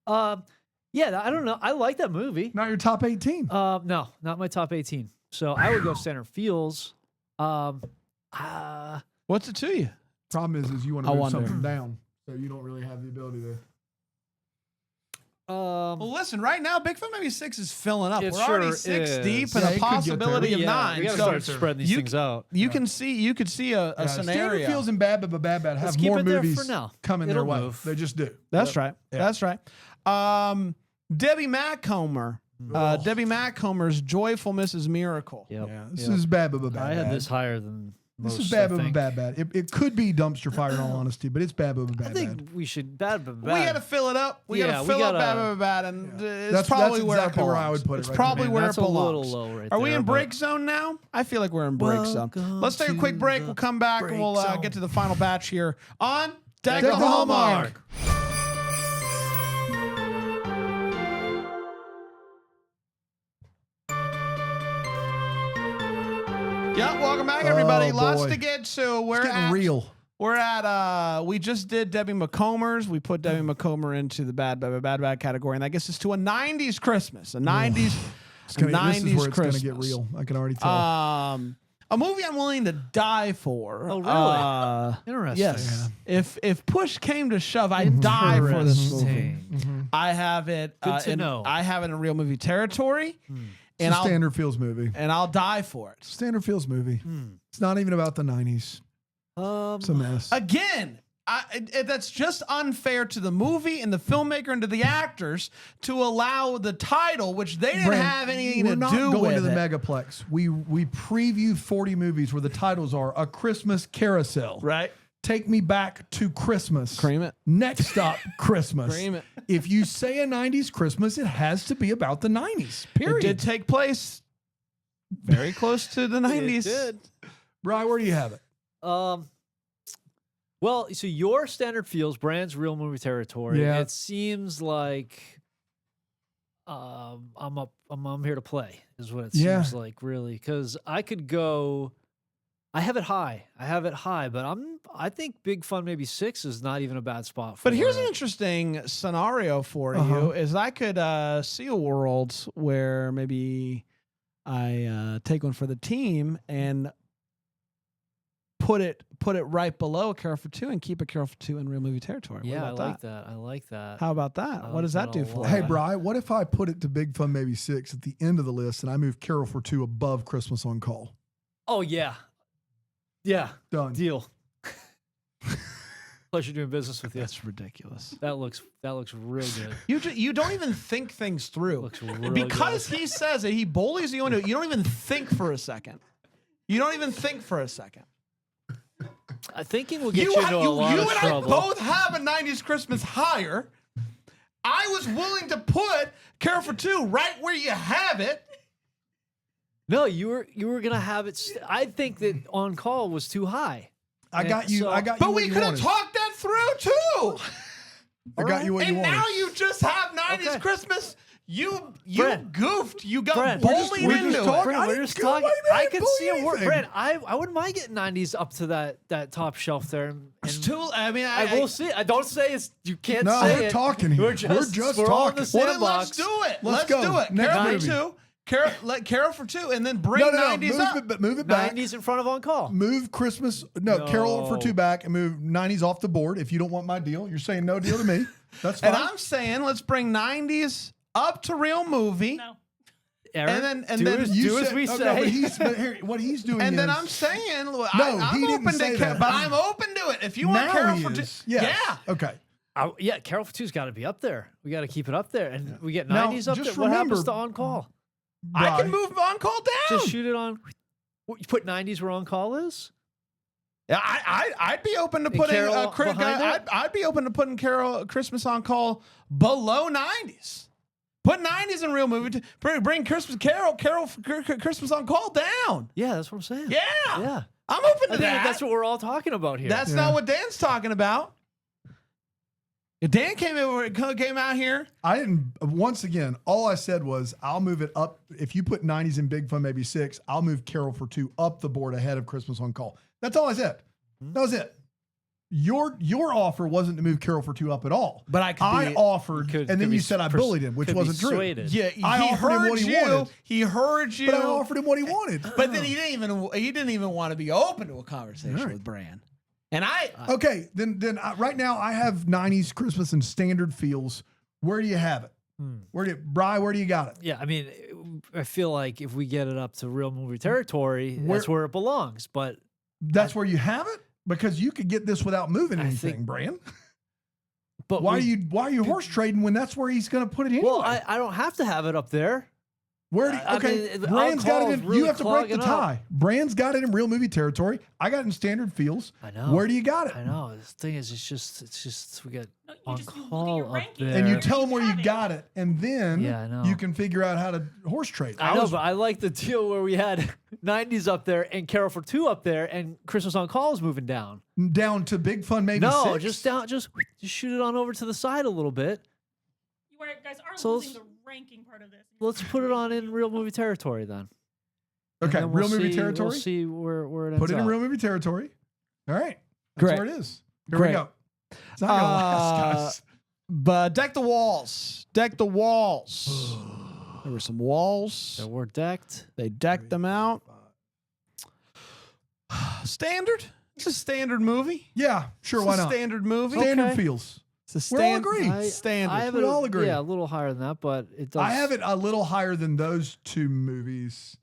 Yeah, I don't know. I like that movie. Not your top 18. No, not my top 18. So I would go Standard Feels. What's it to you? Problem is you want I to move wonder. something down, so you don't really have the ability to. Well, listen. Right now, Big Fun Maybe 6 is filling up. It We're already sure 6 is. deep Yeah, and it a could get there. possibility of we 9. gotta So start spreading these you- things out. you can see a Standard scenario. Feels and Bad Bad Let's have keep more it there movies for now. coming It'll their way. move. They just do. That's Yep. right. Yeah. That's right. Debbie Maccomer. Debbie Maccomer's Joyful Mrs. Miracle. Yep. Yeah, this Yep. is Bad I had this higher than This most, is Bad I think. Bad. It could be dumpster fire in all honesty, but it's Bad I Bad. think we should bad. We got to fill it up. We got Yeah, to we fill up gotta- bad, and it's That's probably where exactly it where belongs. I would put it It's right probably there. where That's it a belongs. little low right Are we there, in but- break zone now? I feel like we're in break zone. Welcome Let's take a quick to break. the We'll come back and we'll break get to the final batch here on Deck Deck the the Hallmark. Hallmark. Yeah, welcome back, everybody. Oh, Lots boy. to get to. We're It's getting at real. We're at we just did Debbie Maccomer's. We put Debbie Maccomer into the bad category, and that gets us to a 90s Christmas. A 90s This is where it's Christmas. going to get real. I can already tell. A movie I'm willing to die for. Oh, really? Interesting. Yes. If push came to shove, I'd die for this movie. Interesting. I have it Good to in, know. I have it in real movie territory. It's And a Standard Feels movie. I'll die for it. Standard Feels movie. It's not even about the 90s. It's a mess. Again, that's just unfair to the movie and the filmmaker and to the actors to allow the title, which they didn't Brand, have anything we're to not do going with to the it. megaplex. We preview 40 movies where the titles are A Christmas Carousel. Right? Take Me Back to Christmas. Cream it. Next stop, Christmas. Cream it. If you say a 90s Christmas, it has to be about the 90s. It Period. did take place very close to the 90s. It did. Brian, where do you have it? Well, so your Standard Feels, Brand's real movie territory. Yeah. It seems like I'm here to play is what it Yeah. seems like, really. Because I could go. I have it high, but I think Big Fun Maybe 6 is not even a bad spot for But here's an it. interesting scenario for Uh-huh. you: is I could see a world where maybe I take one for the team and put it right below Carol for Two and keep a Carol for Two in real movie territory. What Yeah, I about like that. I like that. How about that? I What like does that that do a for lot. you? Hey, Brian, what if I put it to Big Fun Maybe 6 at the end of the list and I move Carol for Two above Christmas on Call? Oh yeah, yeah. Done. Deal. Pleasure doing business with you. That's ridiculous. That looks real good. You don't even think things through. Looks real Because good. he says it, he bullies you into it. You don't even think for a second. You don't even think for a second. Thinking will get you into a lot you of and trouble. I both have a 90s Christmas higher. I was willing to put Carol for Two right where you have it. No, you were gonna have it. I think that On Call was too high. I got you. So- I got you. But what we you could have wanted. talked that through too. I got you what you And wanted. now you just have 90s Okay. Christmas. You Brent. goofed. You got Brent, bullied we're into just it. talking- Brent, I we're didn't just go- talking. wait a minute, I could bully see a word. anything. Brent, I wouldn't mind getting 90s up to that top shelf there. And It's too. I mean, I will see. I don't say it's. You can't No, say we're it. talking here. We're just We're all in talking. the Well, then let's sandbox. do it. Let's Let's go. do it. Next Carol for movie. Two. Let Carol for Two, and then bring No, 90s move up. it, but move it back. 90s in front of On Call. Move Christmas. No, Carol for No. Two back and move 90s off the board. If you don't want my deal, you're saying no deal to me. That's fine. And I'm saying let's bring 90s up to real movie. No. Aaron, then- do then as, You do as said- we no, say. no, but here, what he's doing And is, then I'm saying, No, I'm he didn't open say to that. but I'm open to it. If you want now Carol he for Two, is. Yes. yeah. Okay. Yeah, Carol for Two's got to be up there. We got to keep it up there, and we get Now, 90s up just there. What happens remember- to on call? I Bri, can move on call down. Just shoot it on. You put 90s where on call is. Yeah, I'd be open to And putting Carol behind it? I'd be open to putting Carol Christmas on call below 90s. Put 90s in real movie. Bring Christmas Carol Christmas on call down. Yeah, that's what I'm saying. Yeah, Yeah. I'm open I to think that. that's what we're all talking about here. That's Yeah. not what Dan's talking about. If Dan came out here. I didn't. Once again, all I said was I'll move it up. If you put 90s in Big Fun Maybe 6, I'll move Carol for Two up the board ahead of Christmas on Call. That's all I said. That was it. Your offer wasn't to move Carol for Two up at all. But I could be- offered, Could- and then could you be said I pers- bullied him, which could be wasn't true. swayed. Yeah, I he offered him heard what he you. wanted. He heard you. But I offered him what he wanted. But then he didn't even want to be open to a conversation All right. with Bran. And I Okay, then right now I have 90s Christmas and standard feels. Where do you have it? Where do you got it? Yeah, I mean, I feel like if we get it up to real movie territory, Where- that's where it belongs. But That's where you have it? Because you could get this without moving I anything, think- Bran. but Why we- are you horse trading when that's where he's going to put it anyway? Well, I don't have to have it up there. Where do I okay, mean, Brand's got it on-call's in. really You have to break the clogging up. tie. Brand's got it in real movie territory. I got it in standard feels. I know. Where do you got it? I know. The thing is, it's just we got No, you on just you look at call your up ranking. there. And you Where tell you him where you have it. got it, and then Yeah, I know. you can figure out how to horse trade. I know, but I like the deal where we had 90s up there and Carol for Two up there, and Christmas on Call is moving down. down to Big Fun maybe No, 6. just down, just shoot it on over to the side a little bit. Guys are So losing let's- the ranking part of this. Let's put it on in real movie territory then. And Okay, then we'll real movie see- territory. We'll see where it ends Put it in up. real movie territory. All right, that's Great. where it is. Here Great. we go. It's not gonna last, guys. but deck the walls. Deck the walls. There were some walls. That we're decked. They decked them out. Standard. It's a standard movie. Yeah, sure. It's Why a not? standard movie. Standard Okay. feels. It's a We all agree. Standard. I have We it, all agree. Yeah, a little higher than that, but it does. I have it a little higher than those two movies.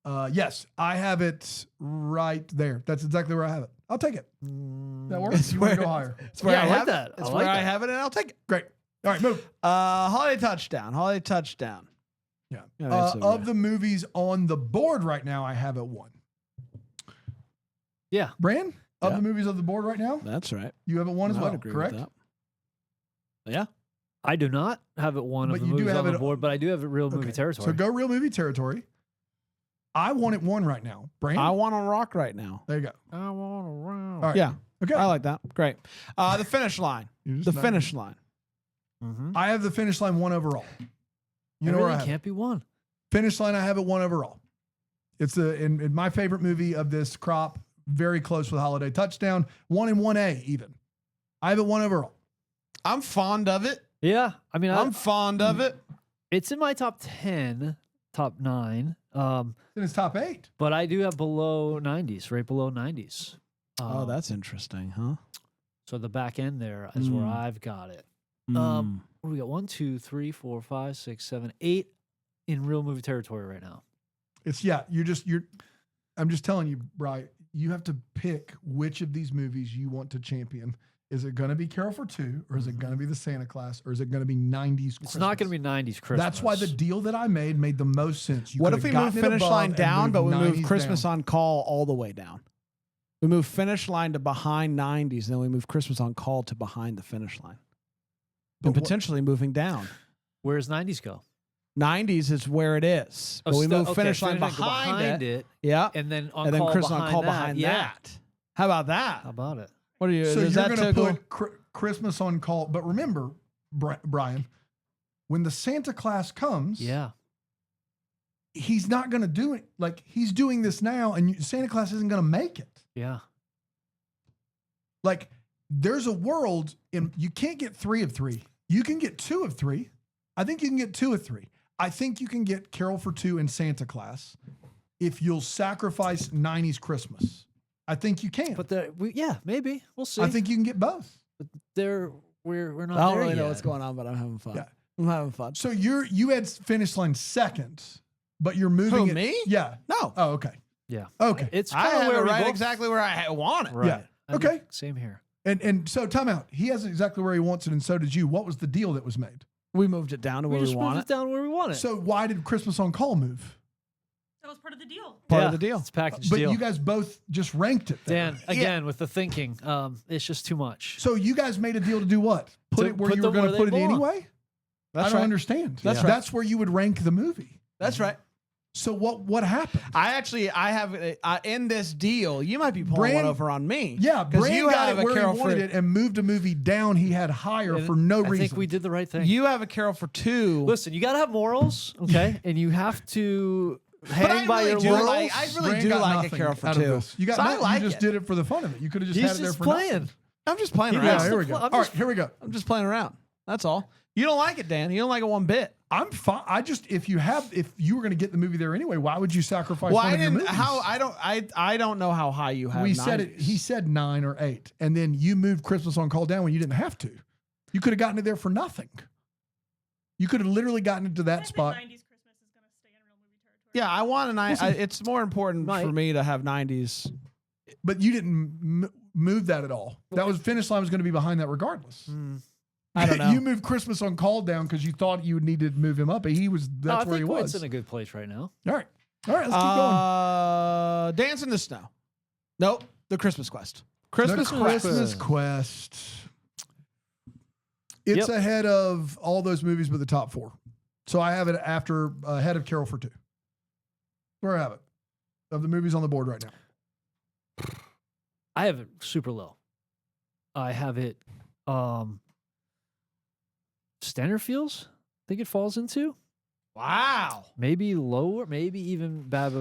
Yes, I have it right there. That's exactly where I have it. I'll take it. That works. It's You want to where- go higher? It's where Yeah, I I like have that. it. It's I where like I that. have it, and I'll take it. Great. All right, move. Holiday touchdown. Holiday touchdown. Yeah. Yeah, that's it, Of right. the movies on the board right now, I have it 1. Yeah. Bran, of Yeah. the movies on the board right now, That's right. you have it 1 as I would well, agree correct? with that. Yeah. I do not have it one But of the you do movies have on the it- board, but I do have it real movie Okay, territory. So go real movie territory. I want it 1 right now. Bran, I want to rock right now. there you go. I want to round. All right. Yeah. Okay. I like that. Great. The finish line. You're just The not- finish line. Mm-hmm. I have the finish line 1 overall. You know where I have it. can't be one. Finish line, I have it 1 overall. It's in my favorite movie of this crop, very close with Holiday Touchdown, 1 and 1A even. I have it 1 overall. I'm fond of it. Yeah, I mean, I'm fond of it. it's in my top 10, top 9. In his top 8. But I do have below 90s, right below 90s. Oh, that's interesting, huh? So the back end there is where Mm. I've got it. Mm. What do we got? 1, 2, 3, 4, 5, 6, 7, 8 in real movie territory right now. I'm just telling you, Bri, you have to pick which of these movies you want to champion. Is it going to be Carol for Two, or is it going to be The Santa Claus, or is it going to be 90s Christmas? It's not going to be 90s Christmas. That's why the deal that I made the most sense. You What could if we have move gotten it finish above line and down, moved but we move 90s Christmas down. on call all the way down? We move finish line to behind 90s, then we move Christmas on call to behind the finish line. And But what- potentially moving down. Where's 90s go? 90s is where it is. But we move finish line go behind it. it, Yeah. and then on And then call Christmas behind on call that. behind Yeah. that. How about that? How about it? What are you? So is you're that going to to put Christmas on call. But remember, Brian, when the Santa Claus comes, Yeah. he's not going to do it. Like, he's doing this now, and Santa Claus isn't going to make it. Yeah. Like, there's a world in you can't get 3 of 3. You can get 2 of 3. I think you can get 2 of 3. I think you can get Carol for Two and Santa Claus if you'll sacrifice 90s Christmas. I think you can. But maybe. We'll see. I think you can get both. We're not I don't there really know yet. what's going on, but I'm having fun. Yeah. I'm having fun. So you had finish line second, but you're moving Who, it. me? Yeah. No. Oh, okay. Yeah. Okay. It's I kind of have where it we right both- exactly where I want it. Right. Yeah. I Okay. think same here. And so time out. He has it exactly where he wants it, and so did you. What was the deal that was made? We moved it down to We where we just want moved it. it down where we want it. So why did Christmas on Call move? That was part of the deal. Part of the deal. It's a package But deal. you guys both just ranked it. Then. Dan, again, with the thinking, it's just too much. So you guys made a deal to do what? Put To it where put you were them going to where put they it belong. anyway? That's I don't right. understand. That's right. That's where you would rank the movie. That's right. So what happened? I have in this deal. You might be pulling one over on me. Yeah, because Brand you got have it a where Carol he wanted for it and moved a movie down he had higher And for no I reason. think we did the right thing. you have a Carol for 2. Listen, you got to have morals, okay? And you have to but hang by your do morals. like I really Brand do got like a nothing Carol for out of 2. this. You got So I nothing. like You just it. did it for the fun of it. You could have just He's had it there just for playing. nothing. I'm just playing He around. Yeah, wants here to we go. play- All I'm right, just- here we go. I'm just playing around. That's all. You don't like it, Dan. You don't like it one bit. I'm fine. If you were going to get the movie there anyway, why would you sacrifice Well, one I of your didn't. movies? I don't know how high you have. We said 90s. it. He said 9 or 8, and then you moved Christmas on Call down when you didn't have to. You could have gotten it there for nothing. You could have literally gotten it to that I spot. think 90s Christmas is going to stay in real movie territory. Yeah, I want it's more important Right. for me to have 90s. But you didn't move that at all. That was Finish Line was going to be behind that regardless. I don't know. You moved Christmas on Call down because you thought you would need to move him up, but he was. No, I That's where he think was. it's in a good place right now. All right, let's keep going. Dance in the Snow. Nope. The Christmas Quest. The Christmas Quest. Christmas Quest. It's Yep. ahead of all those movies, but the top 4. So I have it ahead of Carol for 2. Where I have it of the movies on the board right now. I have it super low. I have it standard feels. I think it falls into Wow. maybe lower, maybe even bad.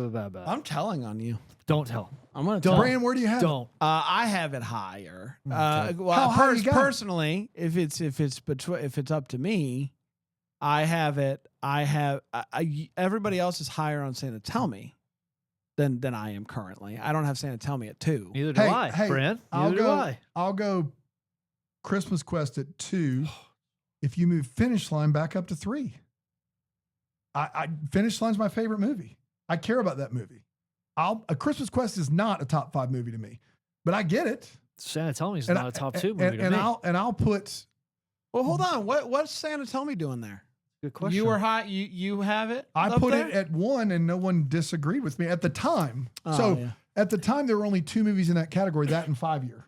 I'm telling on you. Don't tell. I'm gonna Don't. tell. Brand, where do you have it? Don't. I have it higher. Okay. Well, How high you got it? personally, if it's up to me, I have it. Everybody else is higher on Santa Tell Me than I am currently. I don't have Santa Tell Me at 2. Neither do I, Brand. Neither do I. I'll go Christmas Quest at 2. If you move Finish Line back up to 3. I Finish Line's my favorite movie. I care about that movie. A Christmas Quest is not a top 5 movie to me, but I get it. Santa Tell Me is And not a top 2 movie to and me. I'll put. Well, hold on. What's Santa Tell Me doing there? Good question. You were high. You have it. I up put there? it at 1, and no one disagreed with me at the time. Oh, So yeah. at the time, there were only 2 movies in that category, that and 5 Year.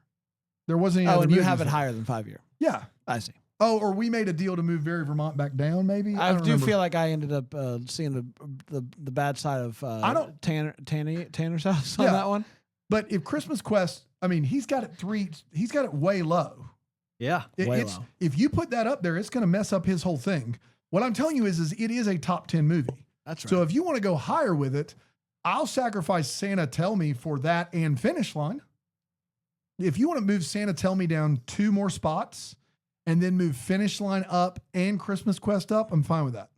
There wasn't any Oh, other and you movies have it there. higher than 5 Year. Yeah. I see. Oh, or we made a deal to move Very Vermont back down, maybe? I don't do remember. feel like I ended up seeing the bad side of I don't- Tanner's house on Yeah. that one. But if Christmas Quest, I mean, he's got it 3, he's got it way low. Yeah. Way low. If you put that up there, it's going to mess up his whole thing. What I'm telling you is it is a top 10 movie. That's right. So if you want to go higher with it, I'll sacrifice Santa Tell Me for that and Finish Line. If you want to move Santa Tell Me down 2 more spots and then move Finish Line up and Christmas Quest up, I'm fine with that.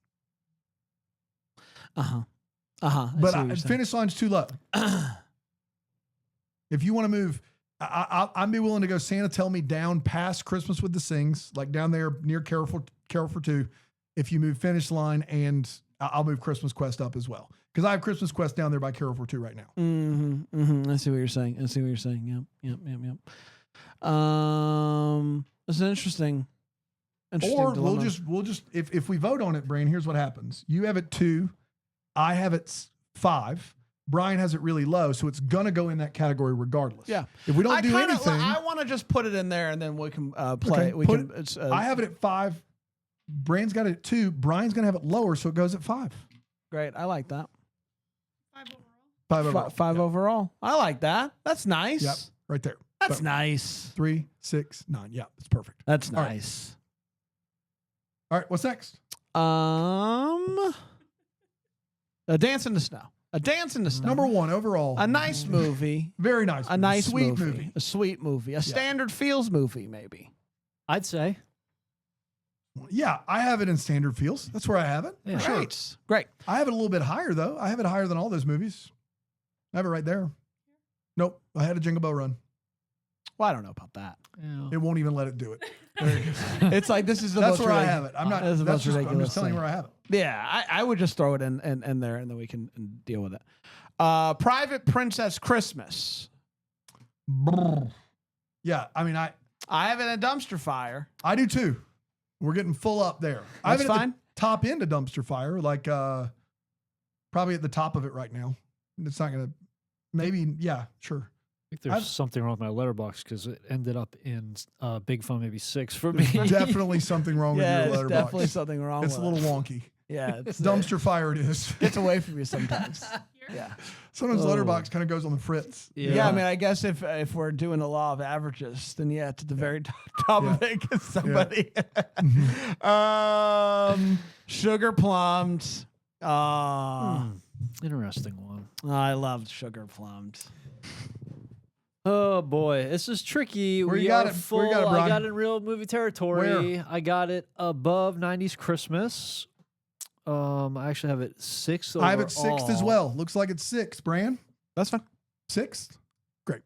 But Finish Line's too low. If you want to move, I'd be willing to go Santa Tell Me down past Christmas with the Sings, like down there near Carol for 2. If you move Finish Line, and I'll move Christmas Quest up as well. Because I have Christmas Quest down there by Carol for 2 right now. I see what you're saying. Yep. It's an interesting Or dilemma. we'll just if we vote on it, Brain, here's what happens. You have it 2, I have it 5. Brian has it really low, so it's gonna go in that category regardless. Yeah. If we don't do anything, I want to just put it in there and then we can play. Okay, I have it at 5. Brain's got it at 2. Brian's gonna have it lower, so it goes at 5. Great. I like that. 5 overall. 5 overall. Five overall. I like that. That's nice. Yep, right there. That's So, nice. 3, 6, 9. Yeah, that's perfect. That's All right. nice. All right, what's next? A Dance in the Snow. A Dance in the Snow. Number 1 overall. A nice movie. Very nice. A nice sweet movie. A sweet movie. A standard feels movie, maybe. I'd say. Yeah, I have it in standard feels. That's where I have it. Yeah. Sure. Great. I have it a little bit higher though. I have it higher than all those movies. I have it right there. Nope. I had a Jingle Bell Run. Well, I don't know about that. Yeah. It won't even let it do it. There it is. It's like this is the That's most where I ridiculous- have it. I'm not. That's the That's most just, I'm ridiculous just telling you thing. where I have it. Yeah, I would just throw it in there and then we can deal with it. Private Princess Christmas. Brrr. Yeah, I mean, I have it in a dumpster fire. I do too. We're getting full up there. I have That's it at fine. the top end of dumpster fire, like probably at the top of it right now. It's not gonna. Maybe sure. I think there's something wrong with my letterbox because it ended up in Big Fun Maybe 6 for me. Definitely something wrong with Yeah, your it's letterbox. definitely something wrong It's a with little it. wonky. Yeah, it's Dumpster fire it is. gets away from you sometimes. Yeah. Sometimes Oh. letterbox kind of goes on the fritz. Yeah, I mean, I guess if we're doing a law of averages, then it's at the very top of it because somebody. Sugar plums. Interesting one. I love sugar plums. Oh boy, this is tricky. Where you We got are it? full. Where you got it, I Brian? got it in real movie territory. Where? I got it above 90s Christmas. I actually have it 6th. I have it 6th as overall. well. Looks like it's 6th, Bran. That's fine. 6th? Great.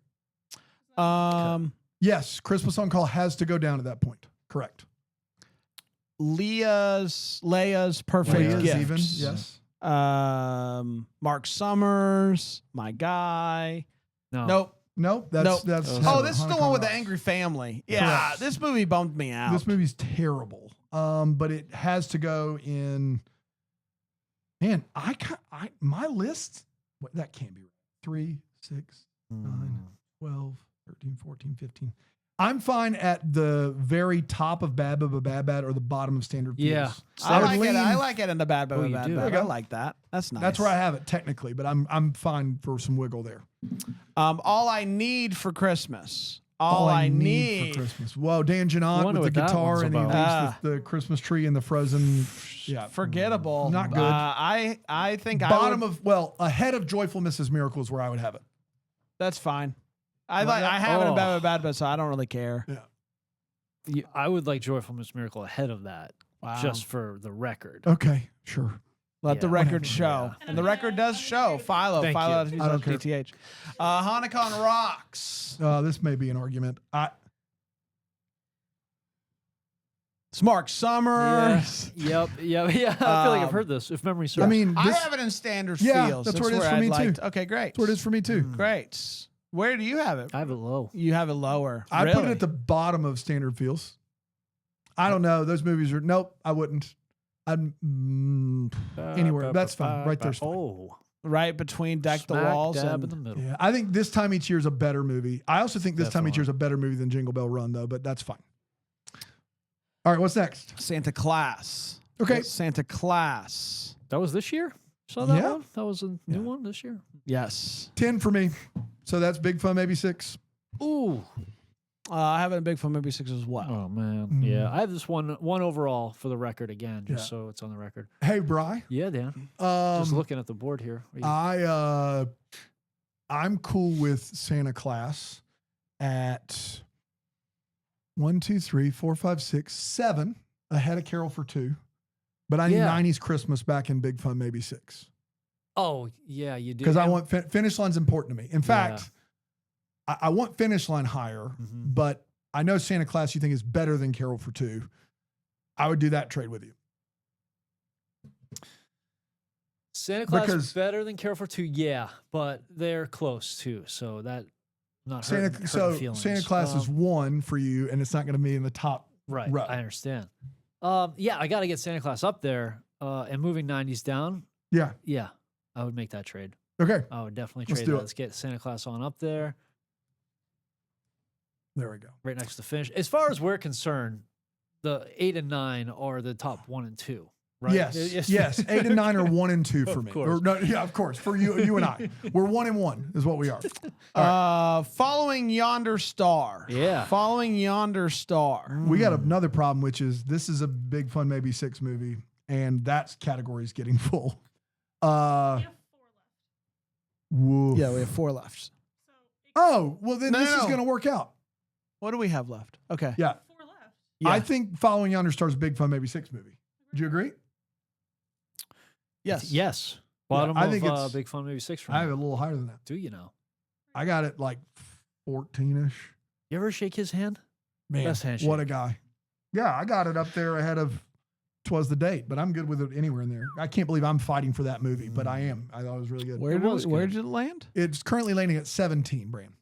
Yes, Christmas on Call has to go down at that point. Correct. Leia's perfect Leia's gift. even. Yes. Mark Summers, my guy. No. Nope. Nope. That's Nope. that's. Oh, this is the Hanukkah one with the Ross. angry family. Yeah, Correct. this movie bummed me out. This movie's terrible. But it has to go in. Man, my list. That can't be right. 3, 6, 9, 12, 13, 14, 15. I'm fine at the very top of Bad or the bottom of Standard Feels. Yeah. I would like it. lean- I like it in the bad, Oh, you bad, do. bad. Okay. I like that. That's nice. That's where I have it technically, but I'm fine for some wiggle there. All I need for Christmas. All I need. for Christmas. Whoa, Dan Janot Wonder with the what that guitar one's and he about. leaves the Christmas tree and the frozen. Yeah, Forgettable. Not good. I think bottom I would, of ahead of Joyful Mrs. Miracle is where I would have it. That's fine. I Like that? have it in Oh. bad, but so I don't really care. Yeah. I would like Joyful Miss Miracle ahead of that, Wow. just for the record. Okay, sure. Let the Yeah. record Whatever. show. Yeah. And the record does show. Philo. Thank Philo. you. I don't care. DTH. Hanukkah on Rocks. This may be an argument. It's Mark Summers. Yep. Yeah. I feel like I've heard this. If memory serves. I mean, I this, have it in standard Yeah, feels. that's where it is for I'd me, like too. Okay, great. that's where it is for me too. Great. Where do you have it? I have it low. You have it lower. I put it Really? at the bottom of Standard Feels. I don't know. Those movies are nope. I wouldn't. I'd anywhere. That's fine. Right there's fine. Oh, right between Deck the smack Walls dab and in the middle. Yeah, I think this time each year is a better movie. I also think this time each Definitely. year is a better movie than Jingle Bell Run, though. But that's fine. All right, what's next? Santa Claus. Okay. Santa Claus. That was this year. Saw that Yeah. one. That was a new one this year. Yes. 10 for me. So that's Big Fun, maybe 6. Ooh. I have it in Big Fun Movie 6 as well. Oh man. Mm. Yeah. I have this one overall for the record again, just Yeah. so it's on the record. Hey, Bri. Yeah, Dan. Just looking at the board here. I'm cool with Santa Claus at 1, 2, 3, 4, 5, 6, 7 ahead of Carol for 2. But I need Yeah. 90s Christmas back in Big Fun, maybe 6. Oh yeah, you do. Because I And- want finish line's important to me. In fact, I want finish line higher, Mhm. but I know Santa Claus you think is better than Carol for 2. I would do that trade with you. Santa Claus because- is better than Carol for 2. Yeah, but they're close too. So that not Santa hurting feelings. Santa Claus is 1 for you, and it's not going to be in the top. right. row. I understand. Yeah, I got to get Santa Claus up there, and moving 90s down. Yeah. Yeah, I would make that trade. Okay. I would definitely Let's trade do that. it. Let's get Santa Claus on up there, There we go. right next to finish. As far as we're concerned, the 8 and 9 are the top 1 and 2. Right? Yes. Yes. 8 and 9 are 1 and 2 for Of me. course. Or, no, yeah, of course. For you and I. We're 1 and 1 is what we are. Following Yonder Star. Yeah. Following Yonder Star. We got another problem, which is this is a Big Fun Maybe 6 movie, and that category is getting full. We have 4 left. Woof. Yeah, we have 4 left. So it- Oh, well, then No, this no, is no. going to work out. What do we have left? Okay. Yeah. 4 left. Yeah. I think Following Yonder Star is a Big Fun Maybe 6 movie. Do you agree? Yes. Yes. Bottom I think of it's- Big Fun, maybe 6 for I have me. it a little higher than that. Do you know? I got it like 14-ish. You ever shake his hand? Man, Best handshake. what a guy. Yeah, I got it up there ahead of 'Twas the Date, but I'm good with it anywhere in there. I can't believe I'm fighting for that movie, but I am. I thought it was really good. Where It did was where good. did it land? It's currently landing at 17, Bram.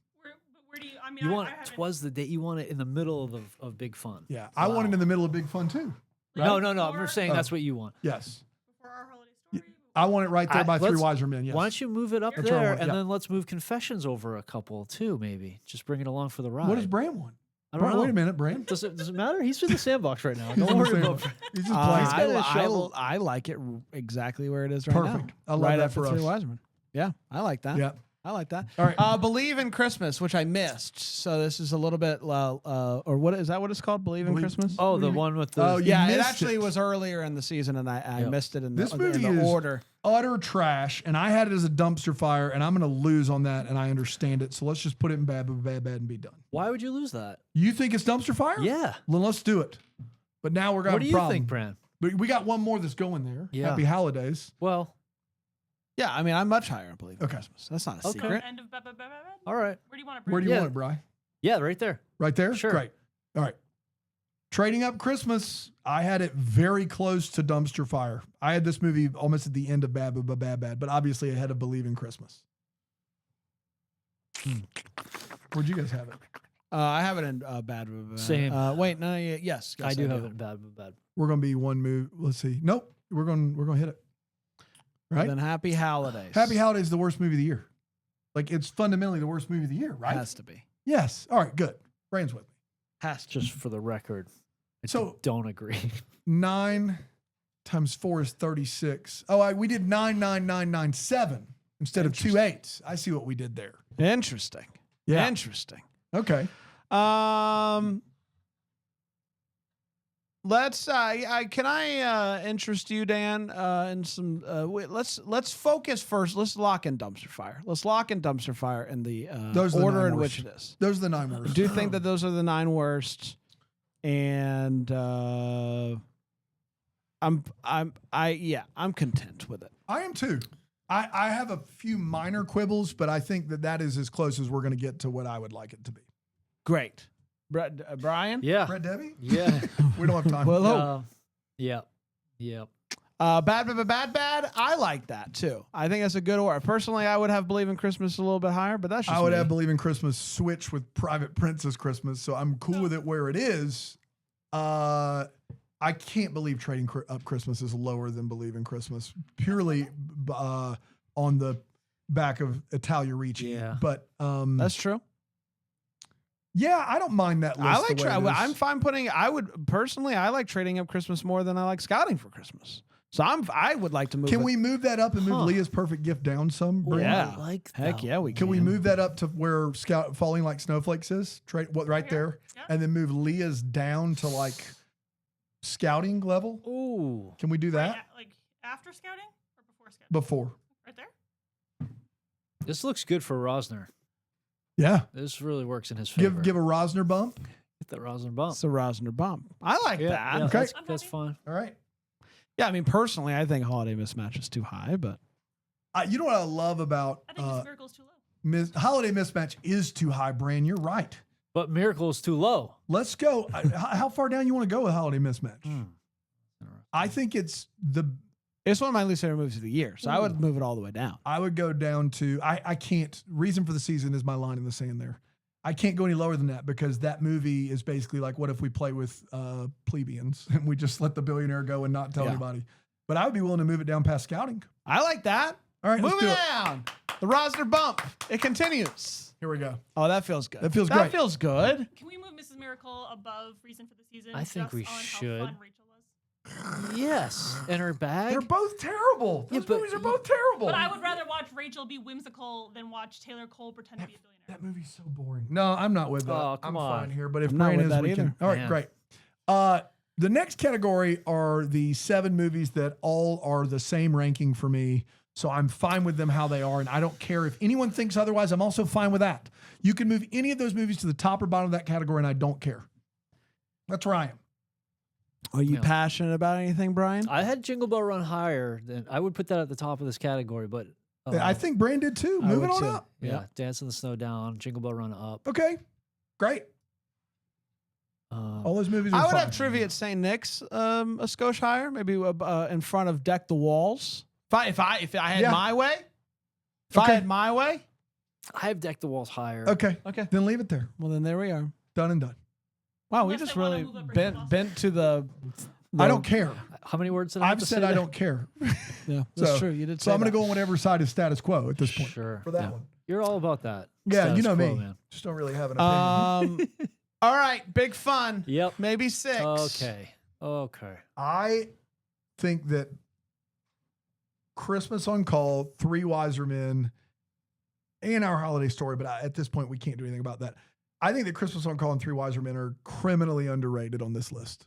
Where do See, I mean, You I want haven't- Twas the Day. You want it in the middle of Big Fun. Yeah, I want it in the middle of Big Fun too. No, no, no. I'm Before- saying that's what you want. Yes, before our holiday story. I want it right there by Three let's- Wiser Men. Yes. Why don't you move it up That's what I there, want, and yeah. then let's move Confessions over a couple too, maybe. Just bring it along for the ride. What does Bram want? I don't know. Wait a minute, Bram. Does it matter? He's in the sandbox right now. He's in Don't the worry same about. one. He's just playing. got a shovel. I like it exactly where it is right Perfect. now. I love right that after for Three us. Wiseman. Yeah, I like that. Yeah. I like that. All right. Believe in Christmas, which I missed. So this is a little bit, or what is that? What it's called? Believe in Believe- Christmas. Oh, the one with the. Oh, you yeah, it missed actually it. was earlier in the season, and I Yep. missed it in This the, movie in the is order. utter trash, and I had it as a dumpster fire, and I'm going to lose on that, and I understand it. So let's just put it in bad, and be done. Why would you lose that? You think it's dumpster fire? Yeah. Well, let's do it. But now we're going What to do have a you problem. think, Bran? But we got one more that's going there. Yeah. Happy holidays. Well, Yeah, I mean, I'm much higher on Believe in Okay. Christmas. That's not a Okay. secret. End of Bad, Bad, Bad, Bad, Bad? all right. Where do you want to Where do you Yeah. want it, Bri? Yeah, right there. Right there? Sure. Great. All right. Trading Up Christmas, I had it very close to dumpster fire. I had this movie almost at the end of Bad, but obviously ahead of Believe in Christmas. Where'd you guys have it? I have it in Bad, Bad, Bad. Same. Wait, no, yes, I do have it bad, bad. We're going to be one move. Let's see. Nope. We're going to hit it. Right? Then Happy Holidays. Happy Holidays is the worst movie of the year. Like, it's fundamentally the worst movie of the year, right? Has to be. Yes. All right, good. Brain's with me. Has to. Just for the record, I So- don't agree. 9 times 4 is 36. Oh, we did 99997 instead of 2 8s. I see what we did there. Interesting. Yeah. Interesting. Okay. Let's. Can I interest you, Dan, in some? Let's focus first. Let's lock in dumpster fire. Let's lock in dumpster fire in the Those are the order 9 in worst. which it is. Those are the 9 I worst. do think that those are the 9 worst, and I'm content with it. I am too. I have a few minor quibbles, but I think that is as close as we're going to get to what I would like it to be. Great, Brian. Yeah. Brett Debbie? Yeah. We don't have time. Well, Yeah. Yeah. bad. I like that too. I think that's a good order. Personally, I would have Believe in Christmas a little bit higher, but that's just I would me. have Believe in Christmas switch with Private Princess Christmas, so I'm cool with it where it is. I can't believe Trading Up Christmas is lower than Believe in Christmas, purely on the back of Italia Ricci. Yeah. But That's true. yeah, I don't mind that list. I like. the way it is. I'm fine putting. I would personally. I like Trading Up Christmas more than I like Scouting for Christmas. So I would like to move. Can it- we move that up and move Huh. Leah's Perfect Gift down some? Bring it- Yeah. I like Heck that. yeah, we Can we move that up to where Scout Falling Like Snowflakes is? Right there. Yeah. And then move Leah's down to like scouting level? Ooh. Can we do that? Like after scouting or before scouting? Before. Right there? This looks good for Rosner. Yeah. This really works in his favor. Give a Rosner bump. Get that Rosner bump. It's a Rosner bump. I like Yeah, that. yeah, Okay. that's fine. All right. Yeah, I mean, personally, I think Holiday Mismatch is too high, but You know what I love about I think Miss Miracle's too low. Holiday Mismatch is too high, Bran. You're right. But Miracle is too low. Let's go. How far down you want to go with Holiday Mismatch? I think it's it's one of my least favorite movies of the year. So I would move it all the way down. I would go down to I can't. Reason for the Season is my line in the sand there. I can't go any lower than that because that movie is basically like, what if we play with plebeians and we just let the billionaire go and not tell Yeah. anybody? But I would be willing to move it down past scouting. I like that. All right, Move let's it do it. down. The Rosner bump. It continues. Here we go. Oh, that feels good. That feels That great. feels good. Can we move Mrs. Miracle above Reason for the Season? I think just we on should. How fun Rachel was? Yes. In her bag. They're both terrible. Yeah, Those but movies are both terrible. But I would rather watch Rachel be whimsical than watch Taylor Cole pretend to be a billionaire. That movie's so boring. No, I'm not with that. Oh, come I'm on. fine here. But if I'm not Brain with is, that we either. can. All right, Man. great. The next category are the 7 movies that all are the same ranking for me. So I'm fine with them how they are, and I don't care if anyone thinks otherwise. I'm also fine with that. You can move any of those movies to the top or bottom of that category, and I don't care. That's where I am. Are you Yeah. passionate about anything, Brian? I had Jingle Bell Run higher. Than I would put that at the top of this category, but I think Brain did too. I Move it would on too. up. yeah, Dance in the Snow down, Jingle Bell Run up. Okay, great. All those movies are I would fine. have Trivia at St. Nick's a skosh higher, maybe in front of Deck the Walls. If I had Yeah. my way, if Okay. I had my way, I have Deck the Walls higher. Okay. Okay. Then leave it there. Well, then there we are. Done and done. Wow, we Unless just they wanna really move up Rachel bent to the. I don't care. How many words did I have I've to said say I there? don't care. Yeah, that's So- true. You did. So say I'm going to that. go on whatever side is status quo at this point. Sure. For that yeah. one. You're all about that. Yeah, Status you know quo, me. man. Just don't really have an opinion. All right, big fun. Yep. Maybe 6. Okay. I think that Christmas on Call, Three Wiser Men, and Our Holiday Story, but at this point, we can't do anything about that. I think that Christmas on Call and Three Wiser Men are criminally underrated on this list.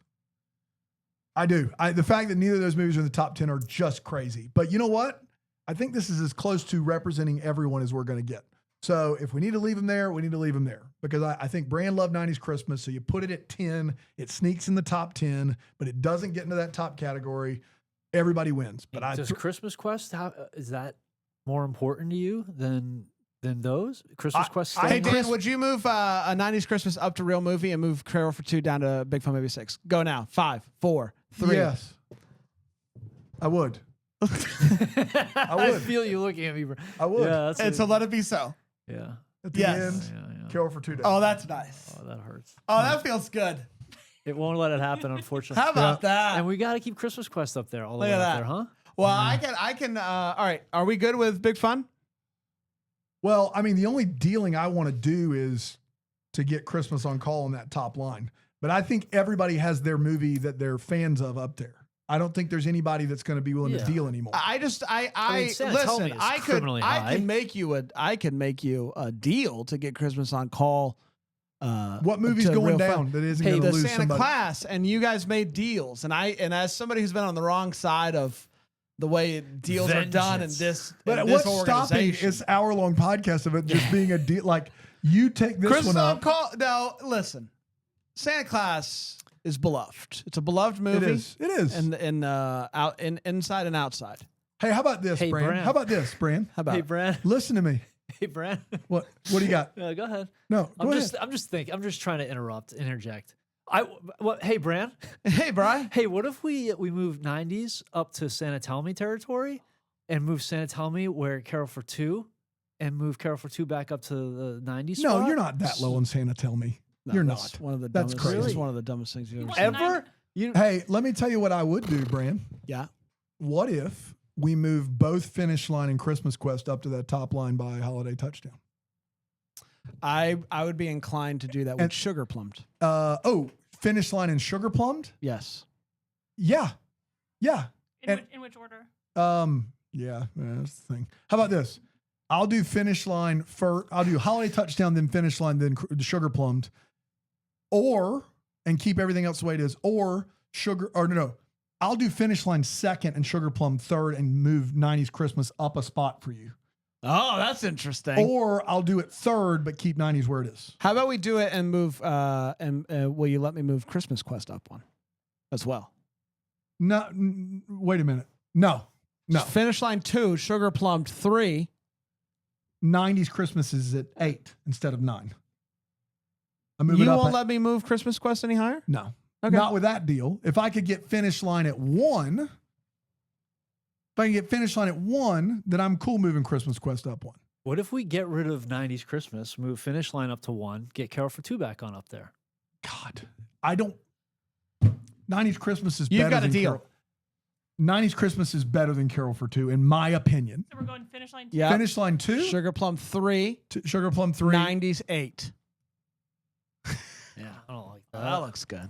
I do. The fact that neither of those movies are in the top 10 are just crazy. But you know what? I think this is as close to representing everyone as we're going to get. So if we need to leave them there, we need to leave them there. Because I think Brand loved 90s Christmas, so you put it at 10, it sneaks in the top 10, but it doesn't get into that top category. Everybody wins. But Does Christmas Quest, is that more important to you than those? Christmas Quest? Hey, staying Dan, on? would you move a 90s Christmas up to Real Movie and move Carol for 2 down to Big Fun Maybe 6? Go now. 5, 4, 3. Yes. I would. I feel you looking at me, bro. I would. Yeah, that's And so let it be so. yeah. At the Yes. end, Yeah. Carol for 2 days. Oh, that's nice. Oh, that hurts. Oh, that feels good. It won't let it happen, unfortunately. How about that? And we got to keep Christmas Quest up there, all the Look way at up that. there, huh? Well, I can. All right. Are we good with Big Fun? Well, I mean, the only dealing I want to do is to get Christmas on Call on that top line. But I think everybody has their movie that they're fans of up there. I don't think there's anybody that's going to be willing to Yeah. deal anymore. I mean, Santa Tell Me listen. is I could criminally high. I can make you a deal to get Christmas on Call. What movie's to going Real Fun. down that isn't Hey, going to the lose Santa somebody? Claus, and you guys made deals, and as somebody who's been on the wrong side of the way deals are done in Vengeance. this, But in this what's stopping organization. this hour-long podcast of it just being a deal? Like, you take this Christmas one on up. Call. No, listen, Santa Claus is beloved. It's a beloved movie. It is. It is. And inside and outside. Hey, how about this, Hey, Bran? Bran. How about this, Bran? How about Hey, it? Brad. Listen to me. Hey, Brad. What do you got? Go ahead. No, go ahead. I'm just thinking. I'm just trying to interject. Hey, Bran. Hey, Brian. Hey, what if we move 90s up to Santa Tell Me territory and move Santa Tell Me where Carol for 2 and move Carol for 2 back up to the 90s No, spot? you're not that low on Santa. Tell me. No, You're that's not. one of the That's dumbest. crazy. It's one of the dumbest things you've ever What? seen. Ever? You Hey, let me tell you what I would do, Bran. Yeah. What if we move both Finish Line and Christmas Quest up to that top line by Holiday Touchdown? I would be inclined to do that with And- Sugar Plumbed. Finish Line and Sugar Plumbed? Yes. Yeah. Yeah. In which order? Yeah, that's the thing. How about this? I'll do Finish Line first. I'll do Holiday Touchdown, then Finish Line, then the Sugar Plumbed. And keep everything else the way it is. No. I'll do Finish Line second and Sugar Plum third and move 90s Christmas up a spot for you. Oh, that's interesting. Or I'll do it third, but keep 90s where it is. How about we do it and move? Will you let me move Christmas Quest up one as well? No, wait a minute. No. Finish Line 2, Sugar Plumbed 3. 90s Christmas is at 8 instead of 9. I move You it up. won't let me move Christmas Quest any higher? No. Okay. Not with that deal. If I could get Finish Line at 1, if I can get Finish Line at 1, then I'm cool moving Christmas Quest up 1. What if we get rid of 90s Christmas, move Finish Line up to 1, get Carol for 2 back on up there? God, I don't. 90s Christmas is You've better got a than deal. Carol. 90s Christmas is better than Carol for 2, in my opinion. So we're going Finish Line 2. Yeah. Finish Line 2, Sugar Plum 3, Sugar Plum 3. 90s 8. Yeah, I don't like that. That looks good,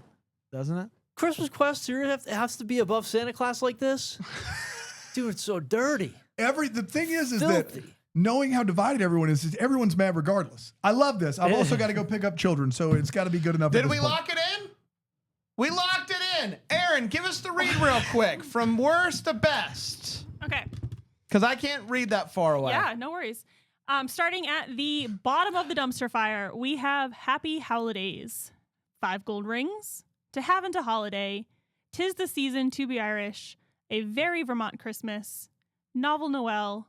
doesn't it? Christmas Quest here has to be above Santa Claus like this? Dude, it's so dirty. The thing is Filthy. that knowing how divided everyone is everyone's mad regardless. I love this. I've also got to go pick up children, so it's got to be good enough. Did at we this point. lock it in? We locked it in. Aaron, give us the read real quick from worst to best. Okay. Because I can't read that far away. Yeah, no worries. Starting at the bottom of the dumpster fire, we have Happy Holidays, 5 Gold Rings, To Have and to Holiday, 'Tis the Season to be Irish, A Very Vermont Christmas, Novel Noel,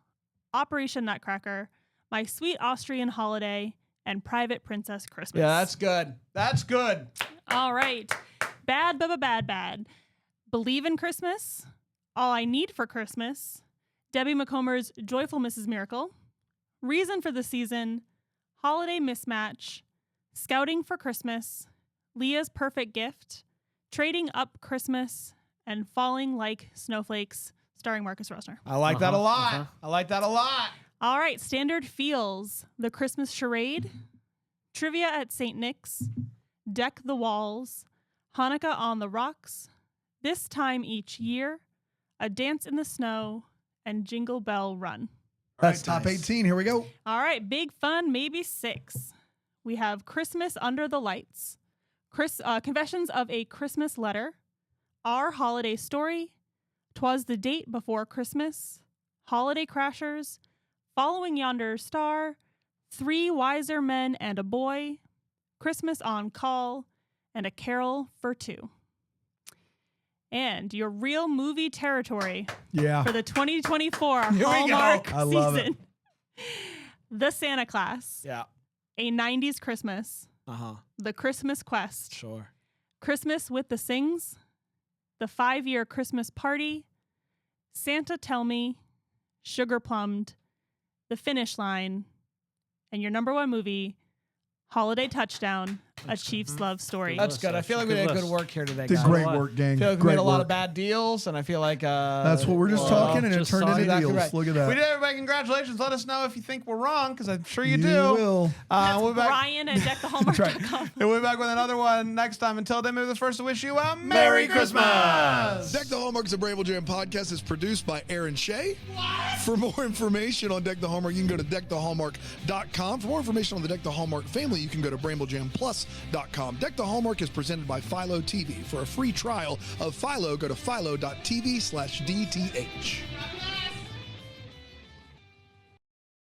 Operation Nutcracker, My Sweet Austrian Holiday, and Private Princess Christmas. Yeah, that's good. That's good. All right. Bad, bad. Believe in Christmas, All I Need for Christmas, Debbie McComber's Joyful Mrs. Miracle, Reason for the Season, Holiday Mismatch, Scouting for Christmas, Leah's Perfect Gift, Trading Up Christmas, and Falling Like Snowflakes, starring Marcus Rosner. I like that a lot. I like that a lot. All right, standard feels: The Christmas Charade, Trivia at St. Nick's, Deck the Walls, Hanukkah on the Rocks, This Time Each Year, A Dance in the Snow, and Jingle Bell Run. That's top 18. Here we go. All right, big fun, maybe 6. We have Christmas Under the Lights, Confessions of a Christmas Letter, Our Holiday Story, 'Twas the Date Before Christmas, Holiday Crashers, Following Yonder Star, 3 Wiser Men and a Boy, Christmas on Call, and A Carol for Two. And your real movie territory Yeah. for the 2024 Here we go. Hallmark I love it. season. The Santa Class, Yeah. A 90s Christmas, Uh-huh. The Christmas Quest, Sure. Christmas with the Sings, The 5-Year Christmas Party, Santa Tell Me, Sugar Plumbed, The Finish Line, and your number 1 movie, Holiday Touchdown, A Chief's Love Story. That's good. I feel like we did good work here today, Did guys. great Why? work, gang. I feel like we Great made a lot work. of bad deals, and I feel like That's what we're just talking, and it just turned saw into exactly deals. right. Look at that. We did, everybody. Congratulations. Let us know if you think we're wrong, because I'm sure you do. will. That's We'll be back. Brian at deckthehallmark.com. And we'll be back with another one next time. Until then, maybe the first to wish you a Merry Christmas. Deck the Hallmark is a Bramble Jam podcast. It's produced by Aaron Shea. For more information on Deck the Hallmark, you can go to deckthehallmark.com. For more information on the Deck the Hallmark family, you can go to bramblejamplus.com. Deck the Hallmark is presented by Philo TV. For a free trial of Philo, go to philo.tv/DTH.